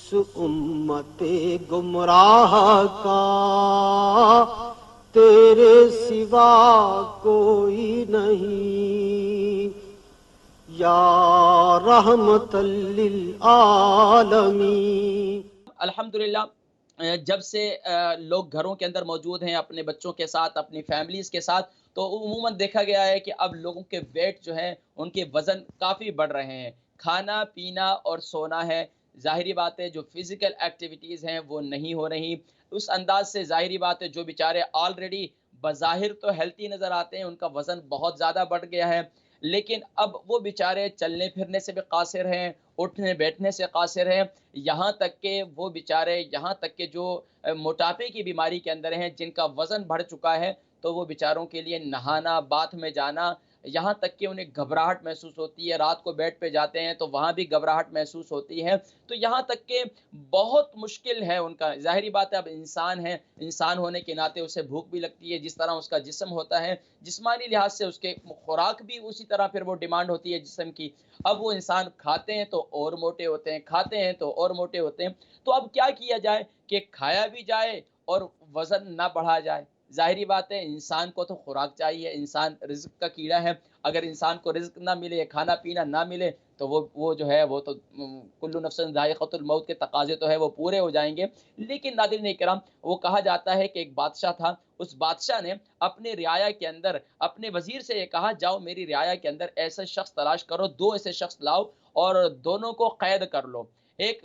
इस उम्मते गुमराह का तेरे सिवा कोई नहीं, या रहमतल लिल आलमीन। अल्हम्दुलिल्लाह जब से लोग घरों के अंदर मौजूद हैं अपने बच्चों के साथ, अपनी फैमिलीज़ के साथ, तो उमूमन देखा गया है कि अब लोगों के वेट जो है, उनके वज़न काफ़ी बढ़ रहे हैं। खाना-पीना और सोना है, ज़ाहिरी बात है जो फ़िज़िकल एक्टिविटीज़ हैं, वो नहीं हो रही। उस अंदाज़ से ज़ाहिरी बात है जो बेचारे ऑलरेडी बज़ाहिर तो हेल्थी नज़र आते हैं, उनका वज़न बहुत ज़्यादा बढ़ गया है। लेकिन अब वो बेचारे चलने-फिरने से भी कासिर हैं, उठने-बैठने से कासिर हैं। यहाँ तक के वो बेचारे यहाँ तक के जो मोटापे की बीमारी के अंदर हैं, जिनका वज़न बढ़ चुका है, तो वो बेचारों के लिए नहाना, बाथ में जाना, यहाँ तक कि उन्हें घबराहट महसूस होती है। रात को बेड पे जाते हैं, तो वहाँ भी घबराहट महसूस होती है। तो यहाँ तक के बहुत मुश्किल है उनका। ज़ाहिर-सी बात है अब इंसान है, इंसान होने के नाते उसे भूख भी लगती है, जिस तरह उसका जिस्म होता है। जिस्मानी लिहाज से उसके खुराक भी उसी तरह फिर वो डिमांड होती है जिस्म की। अब वो इंसान खाते हैं तो और मोटे होते हैं, खाते हैं तो और मोटे होते हैं। तो अब क्या किया जाए कि खाया भी जाए और वज़न ना बढ़ा जाए। ज़ाहिरी बात है इंसान को तो खुराक चाहिए, इंसान रिज़्क का कीड़ा है। अगर इंसान को रिज़्क ना मिले, खाना-पीना ना मिले तो वो जो है वो तो कुल्लु नफ्सिन ज़ाइक़तुल मौत के तकाज़े तो है वो पूरे हो जाएँगे। लेकिन नाज़रीन इकराम वो कहा जाता है कि एक बादशाह था, उस बादशाह ने अपने रियाया के अंदर अपने वज़ीर से ये कहा जाओ मेरी रियाया के अंदर ऐसे शख़्स तलाश करो, 2 ऐसे शख़्स लाओ और दोनों को कैद कर लो। एक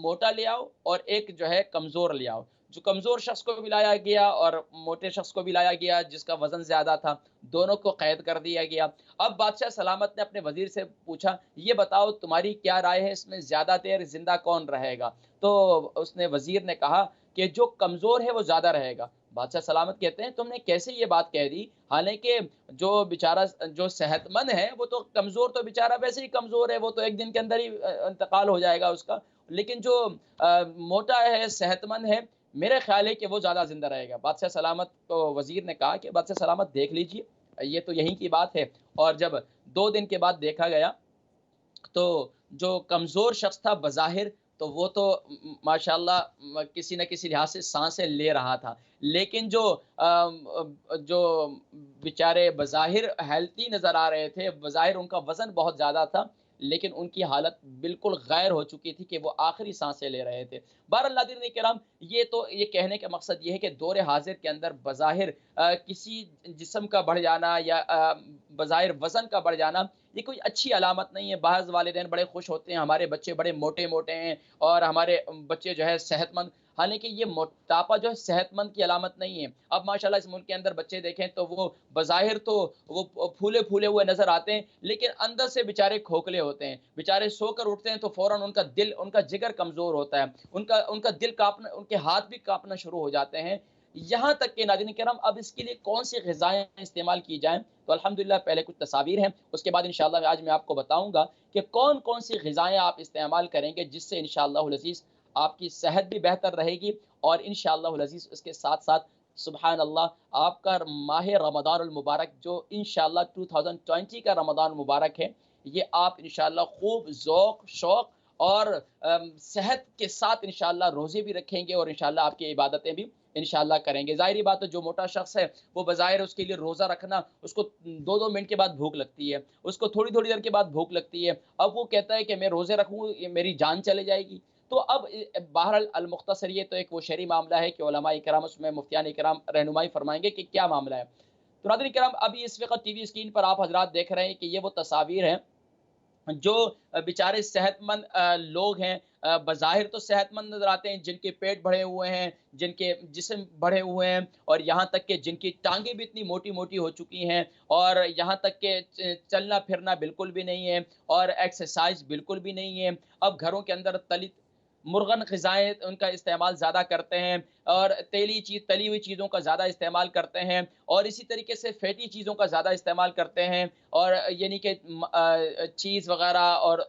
मोटा ले आओ और एक जो है कमज़ोर ले आओ। जो कमज़ोर शख़्स को भी लाया गया और मोटे शख़्स को भी लाया गया जिसका वज़न ज़्यादा था, दोनों को कैद कर दिया गया। अब बादशाह सलामत ने अपने वज़ीर से पूछा, "ये बताओ तुम्हारी क्या राय है इसमें ज़्यादा देर ज़िंदा कौन रहेगा?" तो उसने वज़ीर ने कहा कि जो कमज़ोर है वो ज़्यादा रहेगा। बादशाह सलामत कहते हैं तुमने कैसे ये बात कह दी? हालाँकि जो बेचारा जो सेहतमंद है वो तो कमज़ोर तो बेचारा वैसे ही कमज़ोर है, वो तो 1 दिन के अंदर ही इंतकाल हो जाएगा उसका। लेकिन जो मोटा है, सेहतमंद है, मेरा ख़्याल है कि वो ज़्यादा ज़िंदा रहेगा। बादशाह सलामत को वज़ीर ने कहा कि बादशाह सलामत देख लीजिए, ये तो यहीं की बात है। और जब 2 दिन के बाद देखा गया तो जो कमज़ोर शख़्स था बज़ाहिर तो वो तो माशाअल्लाह किसी न किसी लिहाज़ से साँसें ले रहा था। लेकिन जो बेचारे बज़ाहिर हेल्थी नज़र आ रहे थे, बज़ाहिर उनका वज़न बहुत ज़्यादा था, लेकिन उनकी हालत बिल्कुल ग़ैर हो चुकी थी कि वो आखिरी साँसें ले रहे थे। बहरहाल नाज़रीन किराम ये तो ये कहने का मकसद ये है कि दौर हाज़िर के अंदर बज़ाहिर किसी जिस्म का बढ़ जाना या बज़ाहिर वज़न का बढ़ जाना ये कोई अच्छी अलामत नहीं है। बाज़ वालिदैन बड़े खुश होते हैं, हमारे बच्चे बड़े मोटे-मोटे हैं और हमारे बच्चे जो है सेहतमंद। हालाँकि ये मोटापा जो है सेहतमंद की अलामत नहीं है। अब माशाअल्लाह इस मुल्क के अंदर बच्चे देखें तो वो बज़ाहिर तो वो फूले-फूले हुए नज़र आते हैं, लेकिन अंदर से बेचारे खोखले होते हैं। बेचारे सोकर उठते हैं तो फ़ौरन उनका जिगर कमज़ोर होता है। उनका दिल काँपना उनके हाथ भी काँपना शुरू हो जाते हैं। यहाँ तक कि नाज़रीन किराम अब इसके लिए कौन-सी ग़िज़ाएँ इस्तेमाल की जाएँ? तो अल्हम्दुलिल्लाह पहले कुछ तस्वीर हैं, उसके बाद इंशाअल्लाह आज मैं आपको बताऊँगा कि कौन-कौन सी ग़िज़ाएँ आप इस्तेमाल करेंगे जिससे इंशाअल्लाहुल अज़ीज़ आपकी सेहत भी बेहतर रहेगी और इंशाअल्लाहुल अज़ीज़ उसके साथ-साथ सुबहान अल्लाह आपका माह रमज़ानुल मुबारक जो इंशाअल्लाह 2020 का रमज़ान मुबारक है, ये आप इंशाअल्लाह खूब ज़ौक़, शौक़ और सेहत के साथ इंशाअल्लाह रोज़े भी रखेंगे और इंशाअल्लाह आपकी इबादतें भी इंशाअल्लाह करेंगे। ज़ाहिर-सी बात है जो मोटा शख़्स है वो बज़ाहिर उसके लिए रोज़ा रखना उसको 2-2 मिनट के बाद भूख लगती है, उसको थोड़ी-थोड़ी देर के बाद भूख लगती है। अब वो कहता है कि मैं रोज़े रखूँ ये मेरी जान चली जाएगी। तो अब बहरहाल अल-मुख्तसर ये तो एक वो शरई मामला है कि उलमाए किराम उसमें मुफ्तियान किराम रहनुमाई फरमाएँगे कि क्या मामला है। तो नाज़रीन किराम अभी इस वक़्त टीवी स्क्रीन पर आप हज़रात देख रहे हैं कि ये वो तस्वीर हैं जो बेचारे सेहतमंद लोग हैं बज़ाहिर तो सेहतमंद नज़र आते हैं, जिनके पेट बढ़े हुए हैं, जिनके जिस्म बढ़े हुए हैं और यहाँ तक कि जिनकी टाँगें भी इतनी मोटी-मोटी हो चुकी हैं और यहाँ तक कि चलना-फिरना बिल्कुल भी नहीं है और एक्सरसाइज़ बिल्कुल भी नहीं है। अब घरों के अंदर तली मुर्गन ग़िज़ाएँ उनका इस्तेमाल ज़्यादा करते हैं, और तली हुई चीज़ों का ज़्यादा इस्तेमाल करते हैं और इसी तरीके से फैटी चीज़ों का ज़्यादा इस्तेमाल करते हैं और यानी कि चीज़ वग़ैरह और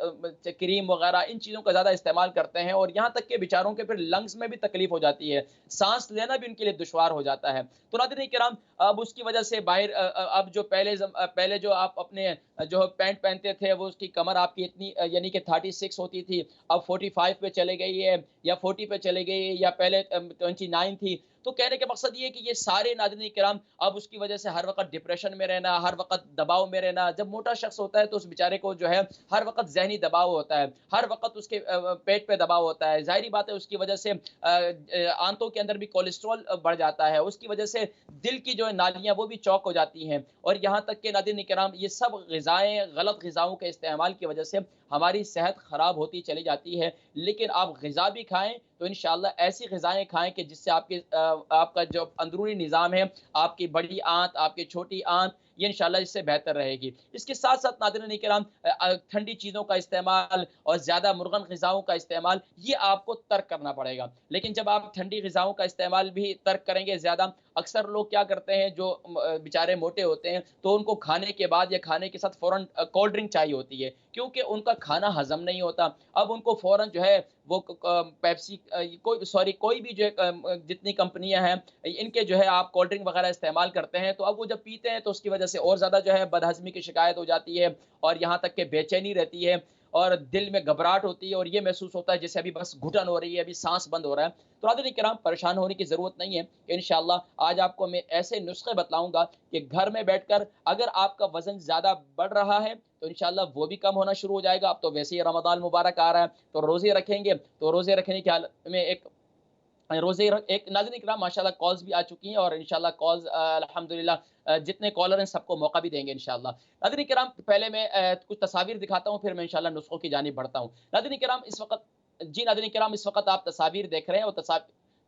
क्रीम वग़ैरह इन चीज़ों का ज़्यादा इस्तेमाल करते हैं और यहाँ तक कि बेचारों के फिर लंग्स में भी तकलीफ़ हो जाती है, साँस लेना भी उनके लिए दुश्वार हो जाता है। तो नाज़रीन किराम, अब उसकी वजह से अब जो पहले जो आप अपने जो पैंट पहनते थे वो उसकी कमर आपकी इतनी यानी कि 36 होती थी, अब 45 पे चले गई है या 40 पे चले गई है या पहले 29 थी। तो कहने का मकसद ये है कि ये सारे नाज़रीन किराम अब उसकी वजह से हर वक़्त डिप्रेशन में रहना, हर वक़्त दबाव में रहना। जब मोटा शख़्स होता है तो उस बेचारे को जो है हर वक़्त ज़हनी दबाव होता है, हर वक़्त उसके पेट पे दबाव होता है। ज़ाहिर-सी बात है उसकी वजह से आंतों के अंदर भी कोलेस्ट्रॉल बढ़ जाता है, उसकी वजह से दिल की जो है नालियाँ वो भी चौक हो जाती हैं और यहाँ तक कि नाज़रीन किराम ये सब ग़िज़ाएँ गलत ग़िज़ाओं के इस्तेमाल की वजह से हमारी सेहत ख़राब होती चली जाती है। लेकिन आप ग़िज़ा भी खाएँ तो इंशाअल्लाह ऐसी ग़िज़ाएँ खाएँ कि जिससे आपका जो अंदरूनी निज़ाम है, आपकी बड़ी आँत, आपकी छोटी आँत, ये इंशाअल्लाह इससे बेहतर रहेगी। इसके साथ-साथ नाज़रीन किराम ठंडी चीज़ों का इस्तेमाल और ज़्यादा मुर्गन ग़िज़ाओं का इस्तेमाल, ये आपको तर्क करना पड़ेगा। लेकिन जब आप ठंडी ग़िज़ाओं का इस्तेमाल भी तर्क करेंगे ज़्यादा, अक्सर लोग क्या करते हैं जो बेचारे मोटे होते हैं, तो उनको खाने के बाद या खाने के साथ फ़ौरन कोल्ड ड्रिंक चाहिए होती है, क्योंकि उनका खाना हज़म नहीं होता। अब उनको फ़ौरन जो है वो पेप्सी कोई भी जो है जितनी कंपनियाँ हैं, इनके जो है आप कोल्ड ड्रिंक वगैरह इस्तेमाल करते हैं, तो अब वो जब पीते हैं तो उसकी वजह से और ज़्यादा जो है बदहज़मी की शिकायत हो जाती है और यहाँ तक कि बेचैनी रहती है और दिल में घबराहट होती है और ये महसूस होता है जैसे अभी बस घुटन हो रही है, अभी साँस बंद हो रहा है। तो नाज़रीन किराम, परेशान होने की ज़रूरत नहीं है। इंशाअल्लाह आज आपको मैं ऐसे नुस्खे बतलाऊँगा कि घर में बैठकर अगर आपका वज़न ज़्यादा बढ़ रहा है, तो इंशाअल्लाह वो भी कम होना शुरू हो जाएगा। अब तो वैसे ही रमज़ान मुबारक आ रहा है, तो रोज़े रखेंगे, तो रोज़े रखने की हालत में रोज़े र एक नाज़रीन इकराम, माशाअल्लाह कॉल्स भी आ चुकी हैं और इंशाअल्लाह कॉल्स अल्हम्दुलिल्लाह जितने कॉलर हैं सबको मौका भी देंगे इंशाअल्लाह। नाज़रीन इकराम, पहले मैं कुछ तस्वीर दिखाता हूँ, फिर मैं इंशाअल्लाह नुस्ख़ों की जानिब बढ़ता हूँ। नाज़रीन इकराम, नाज़रीन इकराम, इस वक़्त आप तस्वीर देख रहे हैं और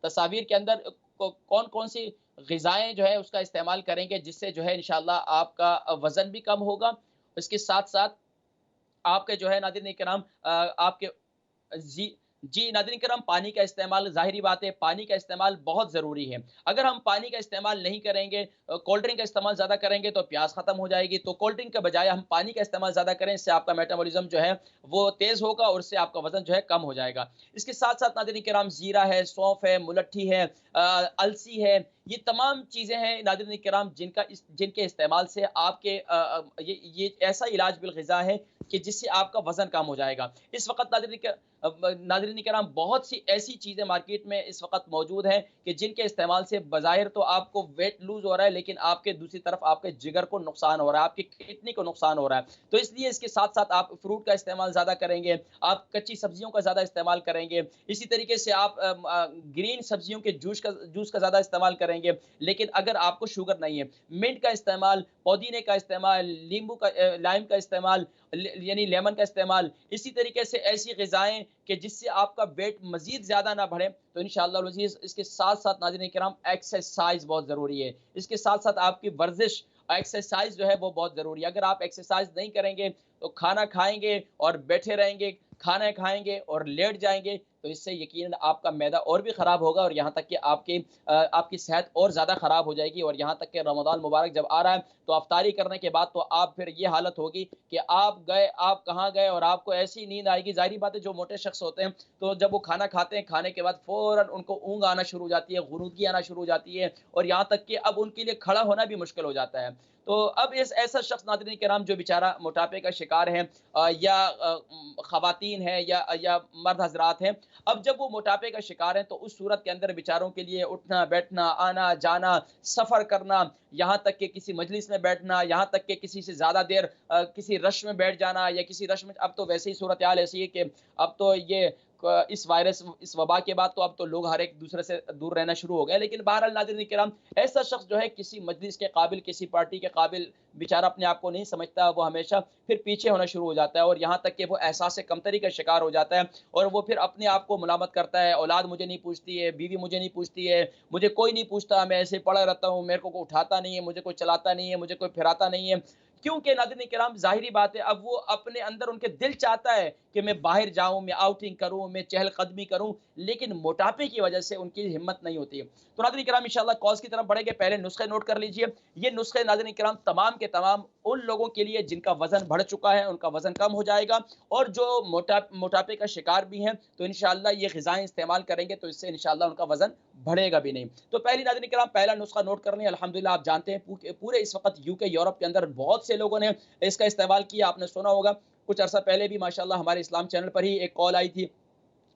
तस्वीर के अंदर कौन-कौन सी ग़िज़ाएँ जो है उसका इस्तेमाल करेंगे जिससे जो है इंशाअल्लाह आपका वज़न भी कम होगा। इसके साथ-साथ आपके जो है नाज़रीन इकराम आपके जी, जी, नाज़रीन किराम, पानी का इस्तेमाल, ज़ाहिर-सी बात है पानी का इस्तेमाल बहुत ज़रूरी है। अगर हम पानी का इस्तेमाल नहीं करेंगे, कोल्ड ड्रिंक का इस्तेमाल ज़्यादा करेंगे तो प्यास ख़त्म हो जाएगी, तो कोल्ड ड्रिंक के बजाय हम पानी का इस्तेमाल ज़्यादा करें, इससे आपका मेटाबॉलिज़्म जो है वो तेज़ होगा और उससे आपका वज़न जो है कम हो जाएगा। इसके साथ-साथ नाज़रीन किराम, ज़ीरा है, सौंफ है, मुलट्ठी है, अलसी है, ये तमाम चीज़ें हैं नाज़रीन किराम जिनके इस्तेमाल से आपके ये ऐसा इलाज बिल-ग़िज़ा है कि जिससे आपका वज़न कम हो जाएगा। इस वक़्त नाज़रीन किराम, बहुत सी ऐसी चीज़ें मार्केट में इस वक़्त मौजूद हैं कि जिनके इस्तेमाल से बज़ाहिर तो आपको वेट लूज़ हो रहा है, लेकिन आपके दूसरी तरफ आपके जिगर को नुकसान हो रहा है, आपकी किडनी को नुकसान हो रहा है। तो इसलिए इसके साथ-साथ आप फ्रूट का इस्तेमाल ज़्यादा करेंगे, आप कच्ची सब्जियों का ज़्यादा इस्तेमाल करेंगे। इसी तरीके से आप ग्रीन सब्जियों के जूस का ज़्यादा इस्तेमाल करेंगे। लेकिन अगर आपको शुगर नहीं है, मिंट का इस्तेमाल, पुदीने का इस्तेमाल, लाइम का इस्तेमाल, यानी लेमन का इस्तेमाल, इसी तरीके से ऐसी ग़िज़ाएँ कि जिससे आपका वेट मज़ीद ज़्यादा ना बढ़े। तो इंशाअल्लाह अज़ीज़ इसके साथ-साथ नाज़रीन किराम, एक्सरसाइज़ बहुत ज़रूरी है। इसके साथ-साथ आपकी वर्ज़िश, एक्सरसाइज़ जो है वो बहुत ज़रूरी है। अगर आप एक्सरसाइज़ नहीं करेंगे तो खाना खाएँगे और बैठे रहेंगे, खाना खाएँगे और लेट जाएँगे, तो इससे यकीनन आपका मैदा और भी ख़राब होगा और यहाँ तक कि आपकी सेहत और ज़्यादा ख़राब हो जाएगी और यहाँ तक कि रमज़ान मुबारक जब आ रहा है, तो इफ्तारी करने के बाद तो आप फिर ये हालत होगी कि आप कहाँ गए और आपको ऐसी नींद आएगी। ज़ाहिर-सी बात है जो मोटे शख़्स होते हैं, तो जब वो खाना खाते हैं, खाने के बाद फ़ौरन उनको ऊँघ आना शुरू हो जाती है, गुनूदगी आना शुरू हो जाती है और यहाँ तक कि अब उनके लिए खड़ा होना भी मुश्किल हो जाता है। तो अब ऐसा शख़्स नाज़रीन किराम जो बेचारा मोटापे का शिकार है ख़वातीन हैं या मर्द हज़रात हैं, अब जब वो मोटापे का शिकार हैं, तो उस सूरत के अंदर बेचारों के लिए उठना, बैठना, आना-जाना, सफ़र करना, यहाँ तक कि किसी मजलिस में बैठना, यहाँ तक कि किसी से ज़्यादा देर किसी रश में बैठ जाना या किसी रश में, अब तो वैसे ही सूरत-ए-हाल ऐसी है कि अब तो इस वबा के बाद तो अब तो लोग हर एक दूसरे से दूर रहना शुरू हो गए। लेकिन बहरहाल नाज़रीन किराम, ऐसा शख़्स जो है किसी मजलिस के काबिल, किसी पार्टी के काबिल बेचारा अपने आप को नहीं समझता, वो हमेशा फिर पीछे होना शुरू हो जाता है और यहाँ तक कि वो एहसास कमतरी का शिकार हो जाता है और वो फिर अपने आप को मुलामत करता है, औलाद मुझे नहीं पूछती है, बीवी मुझे नहीं पूछती है, मुझे कोई नहीं पूछता, मैं ऐसे ही पड़ा रहता हूँ, मेरे को कोई उठाता नहीं है, मुझे कोई चलाता नहीं है, मुझे कोई फिराता नहीं है। क्योंकि नाज़रीन किराम ज़ाहिरी बात है, अब वो अपने अंदर उनके दिल चाहता है कि मैं बाहर जाऊँ, मैं आउटिंग करूँ, मैं चहलकदमी करूँ, लेकिन मोटापे की वजह से उनकी हिम्मत नहीं होती है। तो नाज़रीन किराम इंशाअल्लाह कॉल्स की तरफ बढ़ेंगे, पहले नुस्खे नोट कर लीजिए। ये नुस्खे नाज़रीन किराम तमाम के तमाम उन लोगों के लिए जिनका वज़न बढ़ चुका है, उनका वज़न कम हो जाएगा, और जो मोटापे का शिकार भी हैं, तो इंशाअल्लाह ये ग़िज़ाएँ इस्तेमाल करेंगे तो इससे इंशाअल्लाह उनका वज़न बढ़ेगा भी नहीं। तो पहली नाज़रीन किराम पहला नुस्खा नोट कर लें। अल्हम्दुलिल्लाह आप जानते हैं पूरे इस वक़्त यूके, यूरोप के अंदर बहुत से लोगों ने इसका इस्तेमाल किया। आपने सुना होगा, कुछ अरसा पहले भी माशाअल्लाह हमारे इस्लाम चैनल पर ही एक कॉल आई थी।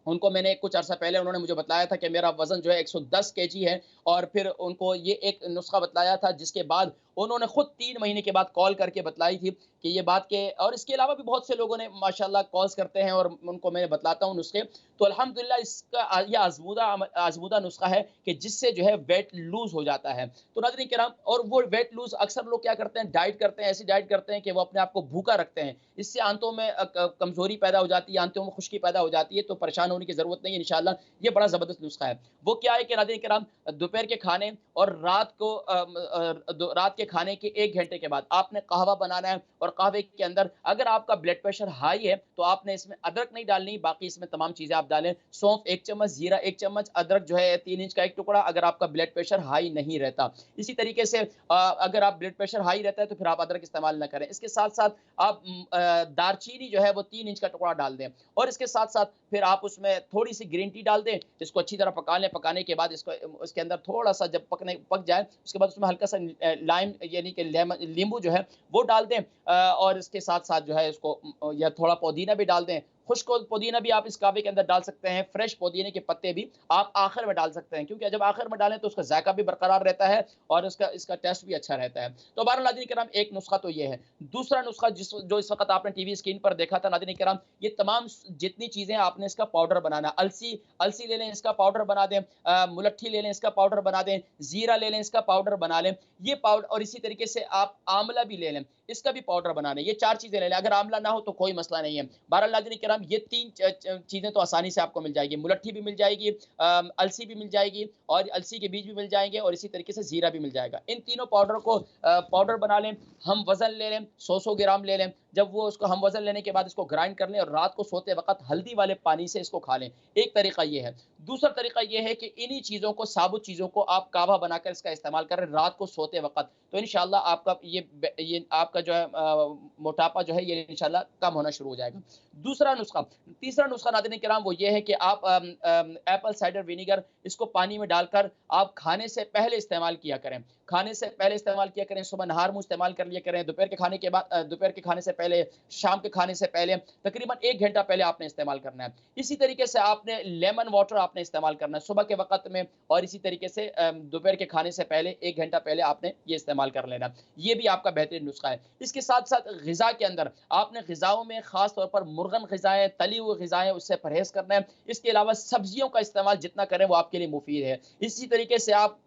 उनको मैंने कुछ अर्सा पहले उन्होंने मुझे बताया था कि मेरा वज़न जो है 110 केजी है, और फिर उनको ये एक नुस्खा बतलाया था, जिसके बाद उन्होंने खुद 3 महीने के बाद कॉल करके बतलाई थी कि ये बात के, और इसके अलावा भी बहुत से लोगों ने माशाअल्लाह कॉल्स करते हैं और उनको मैं बताता हूँ नुस्खे। तो अल्हम्दुलिल्लाह इसका ये आज़मूदा नुस्खा है कि जिससे जो है वेट लूज़ हो जाता है। तो नाज़रीन किराम, और वो वेट लूज़ अक्सर लोग क्या करते हैं, डाइट करते हैं, ऐसी डाइट करते हैं कि वो अपने आप को भूखा रखते हैं। इससे आंतों में कमज़ोरी पैदा हो जाती है, आंतों में खुश्की पैदा हो जाती है, तो परेशान होने की ज़रूरत नहीं है इंशाअल्लाह, ये बड़ा ज़बरदस्त नुस्खा है। वो क्या है कि नाज़रीन किराम, दोपहर के खाने और रात के खाने के 1 घंटे के बाद आपने कहवा बनाना है, और कहवे के अंदर अगर आपका ब्लड प्रेशर हाई है, तो आपने इसमें अदरक नहीं डालनी, बाकी इसमें तमाम चीज़ें आप डालें। सौंफ 1 चम्मच, जीरा 1 चम्मच, अदरक जो है 3 इंच का 1 टुकड़ा, अगर आपका ब्लड प्रेशर हाई नहीं रहता। इसी तरीके से अगर आप ब्लड प्रेशर हाई रहता है, तो फिर आप अदरक इस्तेमाल ना करें। इसके साथ-साथ आप दालचीनी जो है वो 3 इंच का टुकड़ा डाल दें, और इसके साथ-साथ फिर आप उसमें थोड़ी-सी ग्रीन टी डाल दें, इसको अच्छी तरह पका लें। पकाने के बाद इसको उसके अंदर थोड़ा-सा जब पक जाए, उसके बाद उसमें हल्का-सा लाइम यानी कि नींबू जो है वो डाल दें, और इसके साथ-साथ जो है इसको या थोड़ा पुदीना भी डाल दें। खुश्क पुदीना भी आप इस कहवे के अंदर डाल सकते हैं, फ्रेश पुदीने के पत्ते भी आप आखिर में डाल सकते हैं, क्योंकि जब आखिर में डालें तो उसका ज़ायका भी बरकरार रहता है, और इसका टेस्ट भी अच्छा रहता है। तो बहरहाल नाज़रीन किराम, एक नुस्खा तो ये है। दूसरा नुस्खा जो इस वक़्त आपने टीवी स्क्रीन पर देखा था नाज़रीन किराम, ये तमाम जितनी चीज़ें आपने इसका पाउडर बनाना, अलसी अलसी ले लें, इसका पाउडर बना दें, मुलट्ठी ले लें, इसका पाउडर बना दें, ज़ीरा ले लें, इसका पाउडर बना लें। ये पाउडर, और इसी तरीके से आप आंवला भी ले लें, इसका भी पाउडर बना लें। ये 4 चीज़ें ले लें, अगर आंवला ना हो तो कोई मसला नहीं है। बहरहाल नाज़रीन किराम, ये 3 चीज़ें तो आसानी से आपको मिल जाएगी। मुलट्ठी भी मिल जाएगी, अलसी भी मिल जाएगी, और अलसी के बीज भी मिल जाएँगे, और इसी तरीके से ज़ीरा भी मिल जाएगा। इन तीनों पाउडर को पाउडर बना लें। हम वज़न ले लें, 100-100 ग्राम ले लें। जब वो उसको हम वज़न लेने के बाद इसको ग्राइंड कर लें, और रात को सोते वक़्त हल्दी वाले पानी से इसको खा लें। एक तरीका ये है। दूसरा तरीका ये है कि इन्हीं चीज़ों को, साबुत चीज़ों को आप काढ़ा बनाकर इसका इस्तेमाल करें रात को सोते वक़्त। तो इंशाअल्लाह आपका ये आपका जो है मोटापा जो है, ये इंशाअल्लाह कम होना शुरू हो जाएगा। दूसरा नुस्खा तीसरा नुस्खा नाज़रीन किराम, वो ये है कि आप एप्पल साइडर विनेगर, इसको पानी में डालकर आप खाने से पहले इस्तेमाल किया करें। खाने से पहले इस्तेमाल किया करें, सुबह नहार-मुँह इस्तेमाल कर लिया करें, दोपहर के खाने के बाद, दोपहर के खाने से पहले, शाम के खाने से पहले, तकरीबन 1 घंटा पहले आपने इस्तेमाल करना है। इसी तरीके से आपने लेमन वाटर आपने इस्तेमाल करना है सुबह के वक़्त में, और इसी तरीके से दोपहर के खाने से पहले 1 घंटा पहले आपने ये इस्तेमाल कर लेना है। ये भी आपका बेहतरीन नुस्खा है। इसके साथ-साथ ग़िज़ा के अंदर आपने ग़िज़ाओं में ख़ास तौर पर मुर्गन ग़िज़ाएँ, तली हुई ग़िज़ाएँ, उससे परहेज़ करना है। इसके अलावा सब्ज़ियों का इस्तेमाल जितना करें वो आपके लिए मुफ़ीद है। इसी तरीके से आप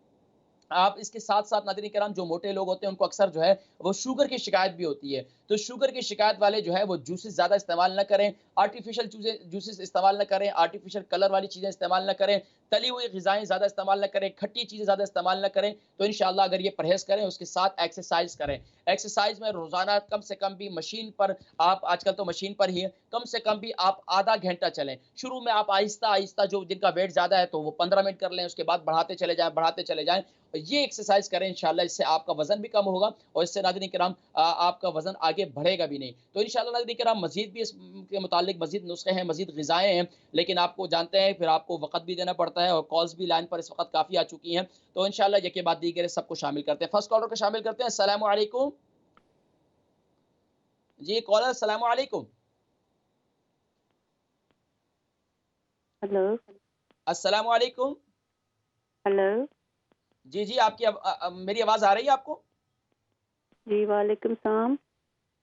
इसके साथ-साथ नाज़रीन किराम, जो मोटे लोग होते हैं उनको अक्सर जो है वो शुगर की शिकायत भी होती है। तो शुगर की शिकायत वाले जो है वो जूसेस ज़्यादा इस्तेमाल ना करें, आर्टिफ़िशियल जूसेस इस्तेमाल ना करें, आर्टिफ़िशियल कलर वाली चीज़ें इस्तेमाल ना करें, तली हुई ग़िज़ाएँ ज़्यादा इस्तेमाल ना करें, खट्टी चीज़ें ज़्यादा इस्तेमाल ना करें। तो इंशाअल्लाह अगर ये परहेज़ करें, उसके साथ एक्सरसाइज़ करें। एक्सरसाइज़ में रोज़ाना कम से कम भी मशीन पर, आप आजकल तो मशीन पर ही है, कम से कम भी आप आधा घंटा चलें। शुरू में आप आहिस्ता-आहिस्ता, जो जिनका वेट ज़्यादा है तो वो 15 मिनट कर लें, उसके बाद बढ़ाते चले जाएँ। ये एक्सरसाइज करें इंशाअल्लाह, इससे आपका वज़न भी कम होगा, और इससे नाज़रीन किराम आपका वज़न आगे बढ़ेगा भी नहीं। तो इंशाअल्लाह नाज़रीन किराम, मज़ीद भी इसके मुतालिक मज़ीद नुस्खे हैं, मज़ीद ग़िज़ाएँ हैं, लेकिन आपको जानते हैं फिर आपको वक़्त भी देना पड़ता है, और कॉल्स भी लाइन पर इस वक़्त काफ़ी आ चुकी हैं। तो इंशाअल्लाह यके बाद दीगरे सबको शामिल करते हैं। फर्स्ट कॉलर को शामिल करते हैं। अस्सलामु अलैकुम। जी कॉलर, अस्सलामु अलैकुम। हेलो। अस्सलामु अलैकुम। हेलो। जी, जी, आपकी मेरी आवाज़ आ रही है आपको? जी, वालेकुम सलाम।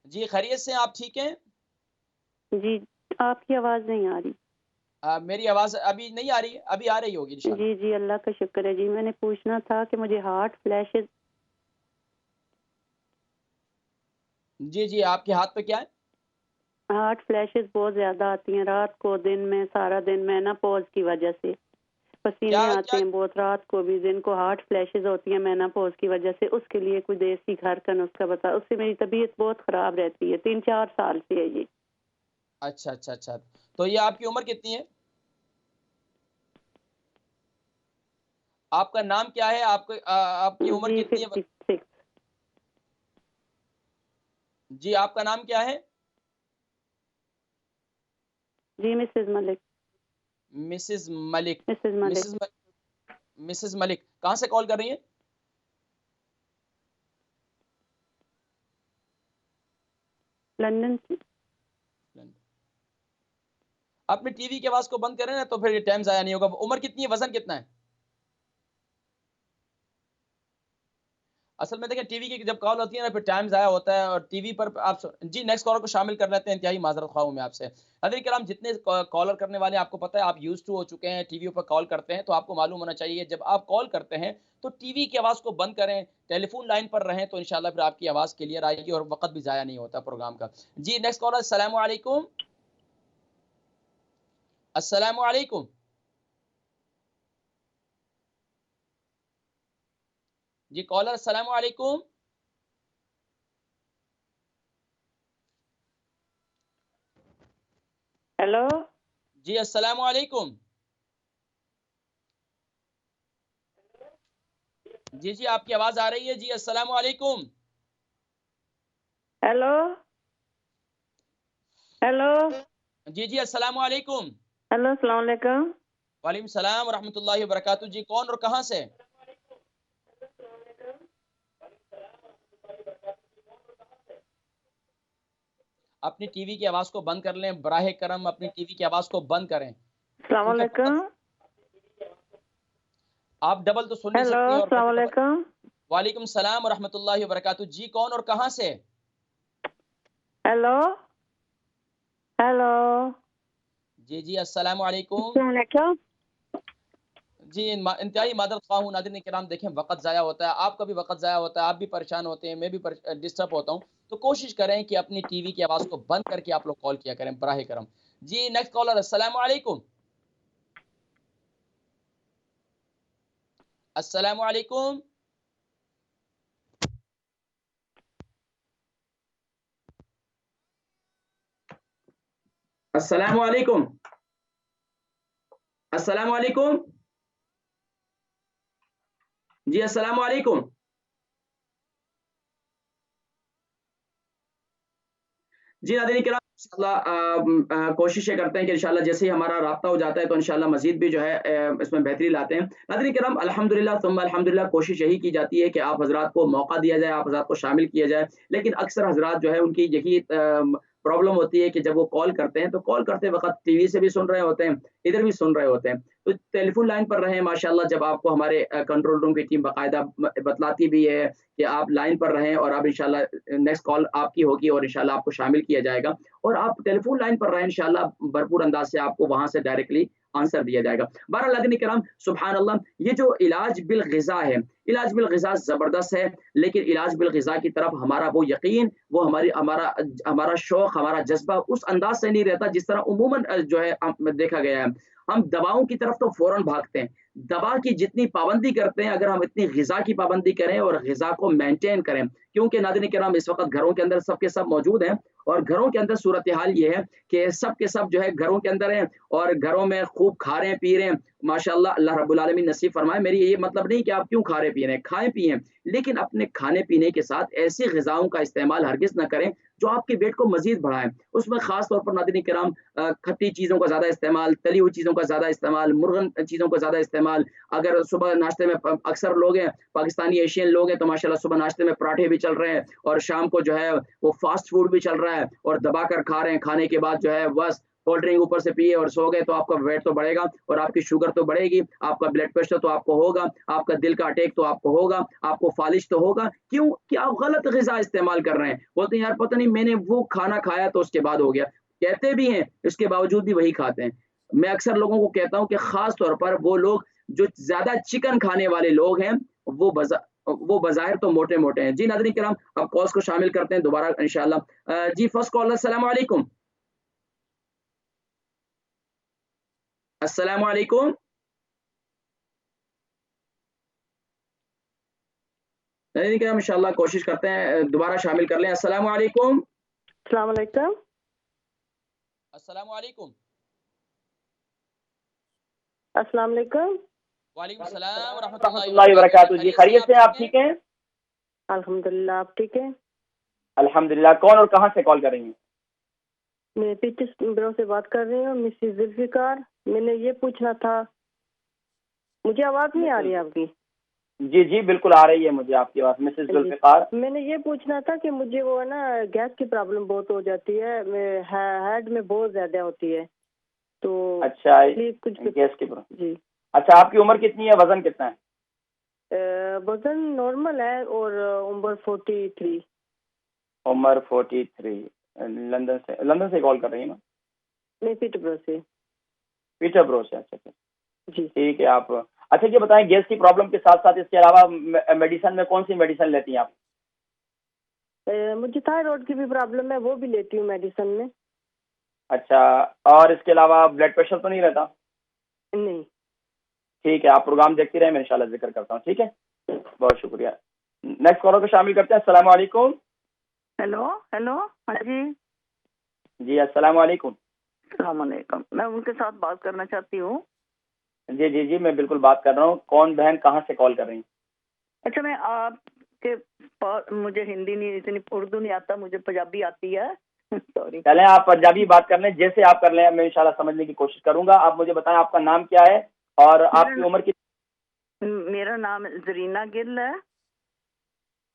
जी, खैरियत से हैं, आप ठीक हैं? जी, आपकी आवाज़ नहीं आ रही। मेरी आवाज़ अभी नहीं आ रही है? अभी आ रही होगी इंशाअल्लाह। जी, जी, अल्लाह का शुक्र है जी। मैंने पूछना था कि मुझे हार्ट फ्लैशेज़ जी, जी, आपके हाथ पे क्या है? बहुत ज़्यादा आती हैं रात को, दिन में, सारा दिन मेनोपॉज़ की वजह से। पसीने क्या आते क्या हैं बहुत, रात को भी, जिनको हार्ट फ्लैशेस होती हैं मेनोपॉज की वजह से, उसके लिए कोई देसी घर का नुस्खा बता। उससे मेरी तबीयत बहुत खराब रहती है, 3-4 साल से है ये। अच्छा अच्छा अच्छा, तो ये आपकी उम्र कितनी है? आपका नाम क्या है? आपकी उम्र जी कितनी है? 56। जी, आपका नाम क्या है? जी Mrs Malik. Mrs Malik. Mrs Malik. Mrs Mrs Malik कहाँ से कॉल कर रही हैं? लंदन से। अपने टीवी की आवाज को बंद करें ना, तो फिर ये टाइम जाया नहीं होगा। उम्र कितनी है? वजन कितना है? असल में देखिए, टीवी की जब कॉल होती है ना, फिर टाइम ज़ाया होता है, और टीवी पर आप जी नेक्स्ट कॉलर को शामिल कर लेते हैं। इंतहाई माज़रत ख़्वाह हूँ मैं आपसे। नाज़रीन किराम, जितने कॉलर करने वाले हैं, आपको पता है, आप यूज़्ड टू हो चुके हैं टीवी पर कॉल करते हैं, तो आपको मालूम होना चाहिए जब आप कॉल करते हैं तो टीवी की आवाज़ को बंद करें, टेलीफ़ोन लाइन पर रहें, तो इंशाअल्लाह फिर आपकी आवाज़ क्लियर आएगी और वक़्त भी ज़ाया नहीं होता प्रोग्राम का। जी नेक्स्ट कॉलर, अस्सलामु अलैकुम। अस्सलामु अलैकुम। जी कॉलर, अस्सलामु अलैकुम। हेलो। जी अस्सलामु अलैकुम। जी, जी आपकी आवाज़ आ रही है। जी अस्सलामु अलैकुम। हेलो। हेलो। जी, जी अस्सलामु अलैकुम। हेलो, अस्सलाम वालेकुम। वालेकुम सलाम व रहमतुल्लाहि व बरकातहू। जी कौन और कहाँ से? अपनी टीवी की आवाज़ को बंद कर लें, बराहे करम अपनी टीवी की आवाज़ को बंद करें, अस्सलाम क्योंकि वालेकुम। आप डबल तो सुन नहीं हेलो, सकती हैं और फिर अस्सलाम भी डबल। वालेकुम। वालेकुम सलाम व रहमतुल्लाहि व बरकातहू। जी कौन और कहाँ से? हेलो। हेलो। जी, जी अस्सलामु अलैकुम। अस्सलाम वालेकुम। जी इंतहाई मादरत ख़्वाह हूँ। नाज़रीन किराम, देखें वक़्त ज़ाया होता है, आपका भी वक़्त ज़ाया होता है, आप भी परेशान होते हैं, मैं भी डिस्टर्ब होता हूँ। तो कोशिश करें कि अपनी टीवी की आवाज़ को बंद करके आप लोग कॉल किया करें, बराहे करम। जी नेक्स्ट कॉलर, अस्सलामु अलैकुम। अस्सलामु अलैकुम। अस्सलामु अलैकुम। अस्सलामु अलैकुम। जी अस्सलामु अलैकुम। जी नाज़रीन किराम, इंशाअल्लाह कोशिश ये करते हैं कि इंशाअल्लाह जैसे ही हमारा राब्ता हो जाता है, तो इंशाअल्लाह मज़ीद भी जो है इसमें बेहतरी लाते हैं। नाज़रीन किराम, अल्हम्दुलिल्लाह सुम्मा अल्हम्दुलिल्लाह, कोशिश यही की जाती है कि आप हज़रात को मौका दिया जाए, आप हज़रात को शामिल किया जाए। लेकिन अक्सर हज़रात जो है, उनकी यही प्रॉब्लम होती है कि जब वो कॉल करते हैं, तो कॉल करते वक़्त टीवी से भी सुन रहे होते हैं, इधर भी सुन रहे होते हैं। तो टेलीफ़ोन लाइन पर रहें माशाअल्लाह, जब आपको हमारे कंट्रोल रूम की टीम बाकायदा बतलाती भी है कि आप लाइन पर रहें, और अब इंशाअल्लाह नेक्स्ट कॉल आपकी होगी और इंशाअल्लाह आपको शामिल किया जाएगा। और आप टेलीफ़ोन लाइन पर रहें, इंशाअल्लाह भरपूर अंदाज़ से आपको वहाँ से डायरेक्टली आंसर दिया जाएगा। बहरहाल नाज़रीन किराम, सुभान अल्लाह, ये जो इलाज बिल ग़िज़ा है, इलाज बिल ग़िज़ा ज़बरदस्त है, लेकिन इलाज बिल ग़िज़ा की तरफ हमारा वो यकीन, वो हमारा शौक़, हमारा जज़्बा उस अंदाज़ से नहीं रहता जिस तरह उमूमन जो है देखा गया है। हम दवाओं की तरफ तो फ़ौरन भागते हैं। दवा की जितनी पाबंदी करते हैं, अगर हम इतनी ग़िज़ा की पाबंदी करें और ग़िज़ा को मेंटेन करें, क्योंकि नाज़रीन किराम, इस वक़्त घरों के अंदर सब के सब मौजूद हैं, और घरों के अंदर सूरत-ए-हाल ये है कि सब के सब जो है घरों के अंदर हैं, और घरों में खूब खा रहे हैं, पी रहे हैं। माशाअल्लाह, अल्लाह रब्बुल आलमीन नसीब फरमाए। मेरी ये मतलब नहीं कि आप क्यों खा रहे पी रहे हैं, खाएँ-पिएँ, लेकिन अपने खाने-पीने के साथ ऐसी ग़िज़ाओं का इस्तेमाल हरगिज़ ना करें, जो आपके वेट को मज़ीद बढ़ाएँ। उसमें ख़ास तौर पर नाज़रीन किराम, खट्टी चीज़ों का ज़्यादा इस्तेमाल, तली हुई चीज़ों का ज़्यादा इस्तेमाल, मुर्गन चीज़ों का ज़्यादा इस्तेमाल। अगर सुबह नाश्ते में अक्सर लोग हैं, पाकिस्तानी एशियन लोग हैं, तो माशाअल्लाह सुबह नाश्ते में पराठे भी चल रहे हैं, और शाम को जो है वो फ़ास्ट फ़ूड भी चल रहा है, और दबा कर खा रहे हैं। खाने के बाद जो है बस कोल्ड ड्रिंक ऊपर से पिए और सो गए, तो आपका वेट तो बढ़ेगा, और आपकी शुगर तो बढ़ेगी, आपका ब्लड प्रेशर तो आपको होगा, आपका दिल का अटैक तो आपको होगा, आपको फ़ालिज तो होगा। क्यों? कि आप गलत ग़िज़ा इस्तेमाल कर रहे हैं। बोलते हैं यार पता नहीं मैंने वो खाना खाया तो उसके बाद हो गया। कहते भी हैं, इसके बावजूद भी वही खाते हैं। मैं अक्सर लोगों को कहता हूँ कि ख़ास तौर पर वो लोग जो ज़्यादा चिकन खाने वाले लोग हैं, वो बज़ाहिर तो मोटे-मोटे हैं। जी नाज़रीन किराम, अब कॉल्स को शामिल करते हैं दोबारा इंशाअल्लाह। जी फर्स्ट कॉलर, अस्सलामु अलैकुम। अस्सलामु अलैकुम। नहीं क्या, इंशाल्लाह कोशिश करते हैं दोबारा शामिल कर लें। अस्सलाम वालेकुम। अस्सलाम वालेकुम। अस्सलाम वालेकुम। अस्सलाम वालेकुम। वालेकुम सलाम व रहमतुल्लाहि व रहमतुल्लाहि व बरकातहू। बरकातहू। जी खैरियत से हैं खैरियत आप, से हैं, ठीक आप हैं? ठीक हैं? अल्हम्दुलिल्लाह, आप ठीक हैं? अल्हम्दुलिल्लाह। कौन और कहाँ से कॉल कर रही हैं? मैं पीटीएस ब्यूरो से बात कर रही हूँ, मिसेस जुल्फिकार। मैंने ये पूछना था, मुझे आवाज़ नहीं आ रही मिसेज, आपकी? जी जी बिल्कुल आ रही है मुझे आपकी आवाज़, मिसेज जी, जुल्फिकार। मैंने ये पूछना था कि मुझे वो है ना गैस की प्रॉब्लम बहुत हो जाती है, हेड में बहुत ज़्यादा होती है, तो अच्छा, प्लीज़ कुछ गैस की प्रॉब्लम। जी। अच्छा, आपकी उम्र कितनी है, वजन कितना है? वजन नॉर्मल है और उम्र 43। उम्र 43। लंदन से कॉल कर रही है ना? मैं पीटरबरो से। पीटरब्रो से। अच्छा अच्छा, जी। ठीक है। आप अच्छा ये बताएं, गैस की प्रॉब्लम के साथ साथ इसके अलावा मेडिसिन में कौन सी मेडिसिन लेती हैं आप? मुझे थायराइड की भी प्रॉब्लम है, वो भी लेती हूँ मेडिसिन में। अच्छा, और इसके अलावा ब्लड प्रेशर तो नहीं रहता? नहीं। ठीक है, आप प्रोग्राम देखती रहे, मैं इंशाल्लाह जिक्र करता हूँ। ठीक है, बहुत शुक्रिया। नेक्स्ट कॉलर को शामिल करते हैं। अस्सलाम वालेकुम। Hello hello. हाँ जी। जी अस्सलाम वालेकुम। अस्सलाम वालेकुम। मैं उनके साथ बात करना चाहती हूँ। जी जी जी, मैं बिल्कुल बात कर रहा हूँ। कौन बहन कहाँ से कॉल कर रही हैं? अच्छा, मैं आपके मुझे हिंदी नहीं, इतनी उर्दू नहीं आता, मुझे पंजाबी आती है। सॉरी। चलें, आप पंजाबी बात कर लें, जैसे आप कर लें, मैं इंशाल्लाह समझने की कोशिश करूंगा। आप मुझे बताएं आपका नाम क्या है और आपकी उम्र कितनी? मेरा नाम जरीना गिल है,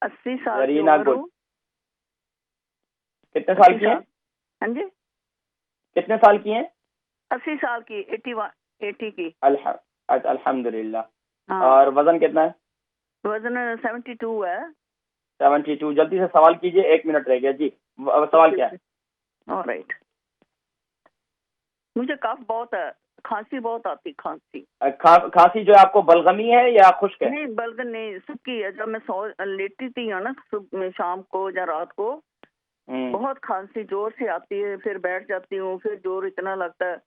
80 साल की जरीना उम्र गुल। हूँ। कितने 80 साल की हैं? साल। हाँ जी, कितने साल की हैं? 80 साल की, 80 की। अल्हम्दुलिल्लाह। हाँ। और वजन कितना है? वजन 72 है। 72। जल्दी से सवाल कीजिए, 1 मिनट रह गया जी। सवाल क्या है? ऑलराइट। मुझे कफ बहुत है, खांसी बहुत आती, खांसी। खांसी जो है आपको बलगमी है या खुश्क है? नहीं, बल्कि नहीं, सूखी है। जब मैं सो लेटी थी है ना, सुबह शाम को या रात को बहुत खांसी जोर से आती है, फिर बैठ जाती हूँ, फिर जोर इतना लगता है।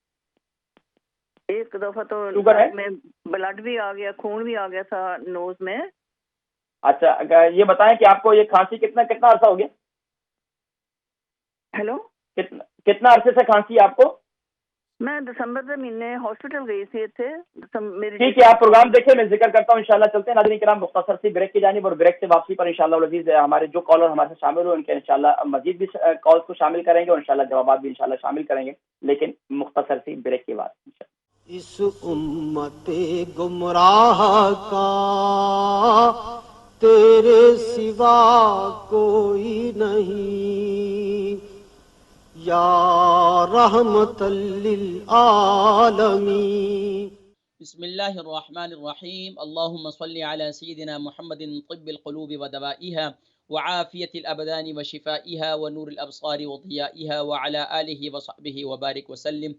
एक दफा तो शुगर है? में ब्लड भी आ गया, खून भी आ गया था नोज में। अच्छा, ये बताएं कि आपको ये खांसी कितना कितना अरसा हो गया? हेलो। कितना अरसे से खांसी है आपको? मैं दिसंबर के महीने हॉस्पिटल गई थी थे। मेरी ठीक है, आप प्रोग्राम देखें, मैं जिक्र करता हूँ इंशाल्लाह। चलते हैं नाज़रीन किराम मुख्तसर सी ब्रेक की जानिब, और ब्रेक से वापसी पर इंशाल्लाह अज़ीज़ हमारे जो कॉलर हमारे साथ शामिल हुए उनके इंशाल्लाह मजीद भी कॉल्स को शामिल करेंगे और इंशाल्लाह जवाब भी इंशाल्लाह शामिल करेंगे, लेकिन मुख्तसर सी ब्रेक के बाद। इस उम्मते गुमराह का तेरे सिवा कोई नहीं, या रहमतल लिल आलमीन। बिस्मिल्लाहिर्रहमानिर्रहीम। अल्लाहुम्मा सल्लि अला सय्यिदिना मुहम्मदिन तिब्बिल क़ुलूबि व दवाइहा व आफ़ियतिल अबदानि व शिफ़ाइहा व नूरिल अब्सारि व ज़ियाइहा व अला आलिहि व सहबिहि व बारिक व सल्लिम।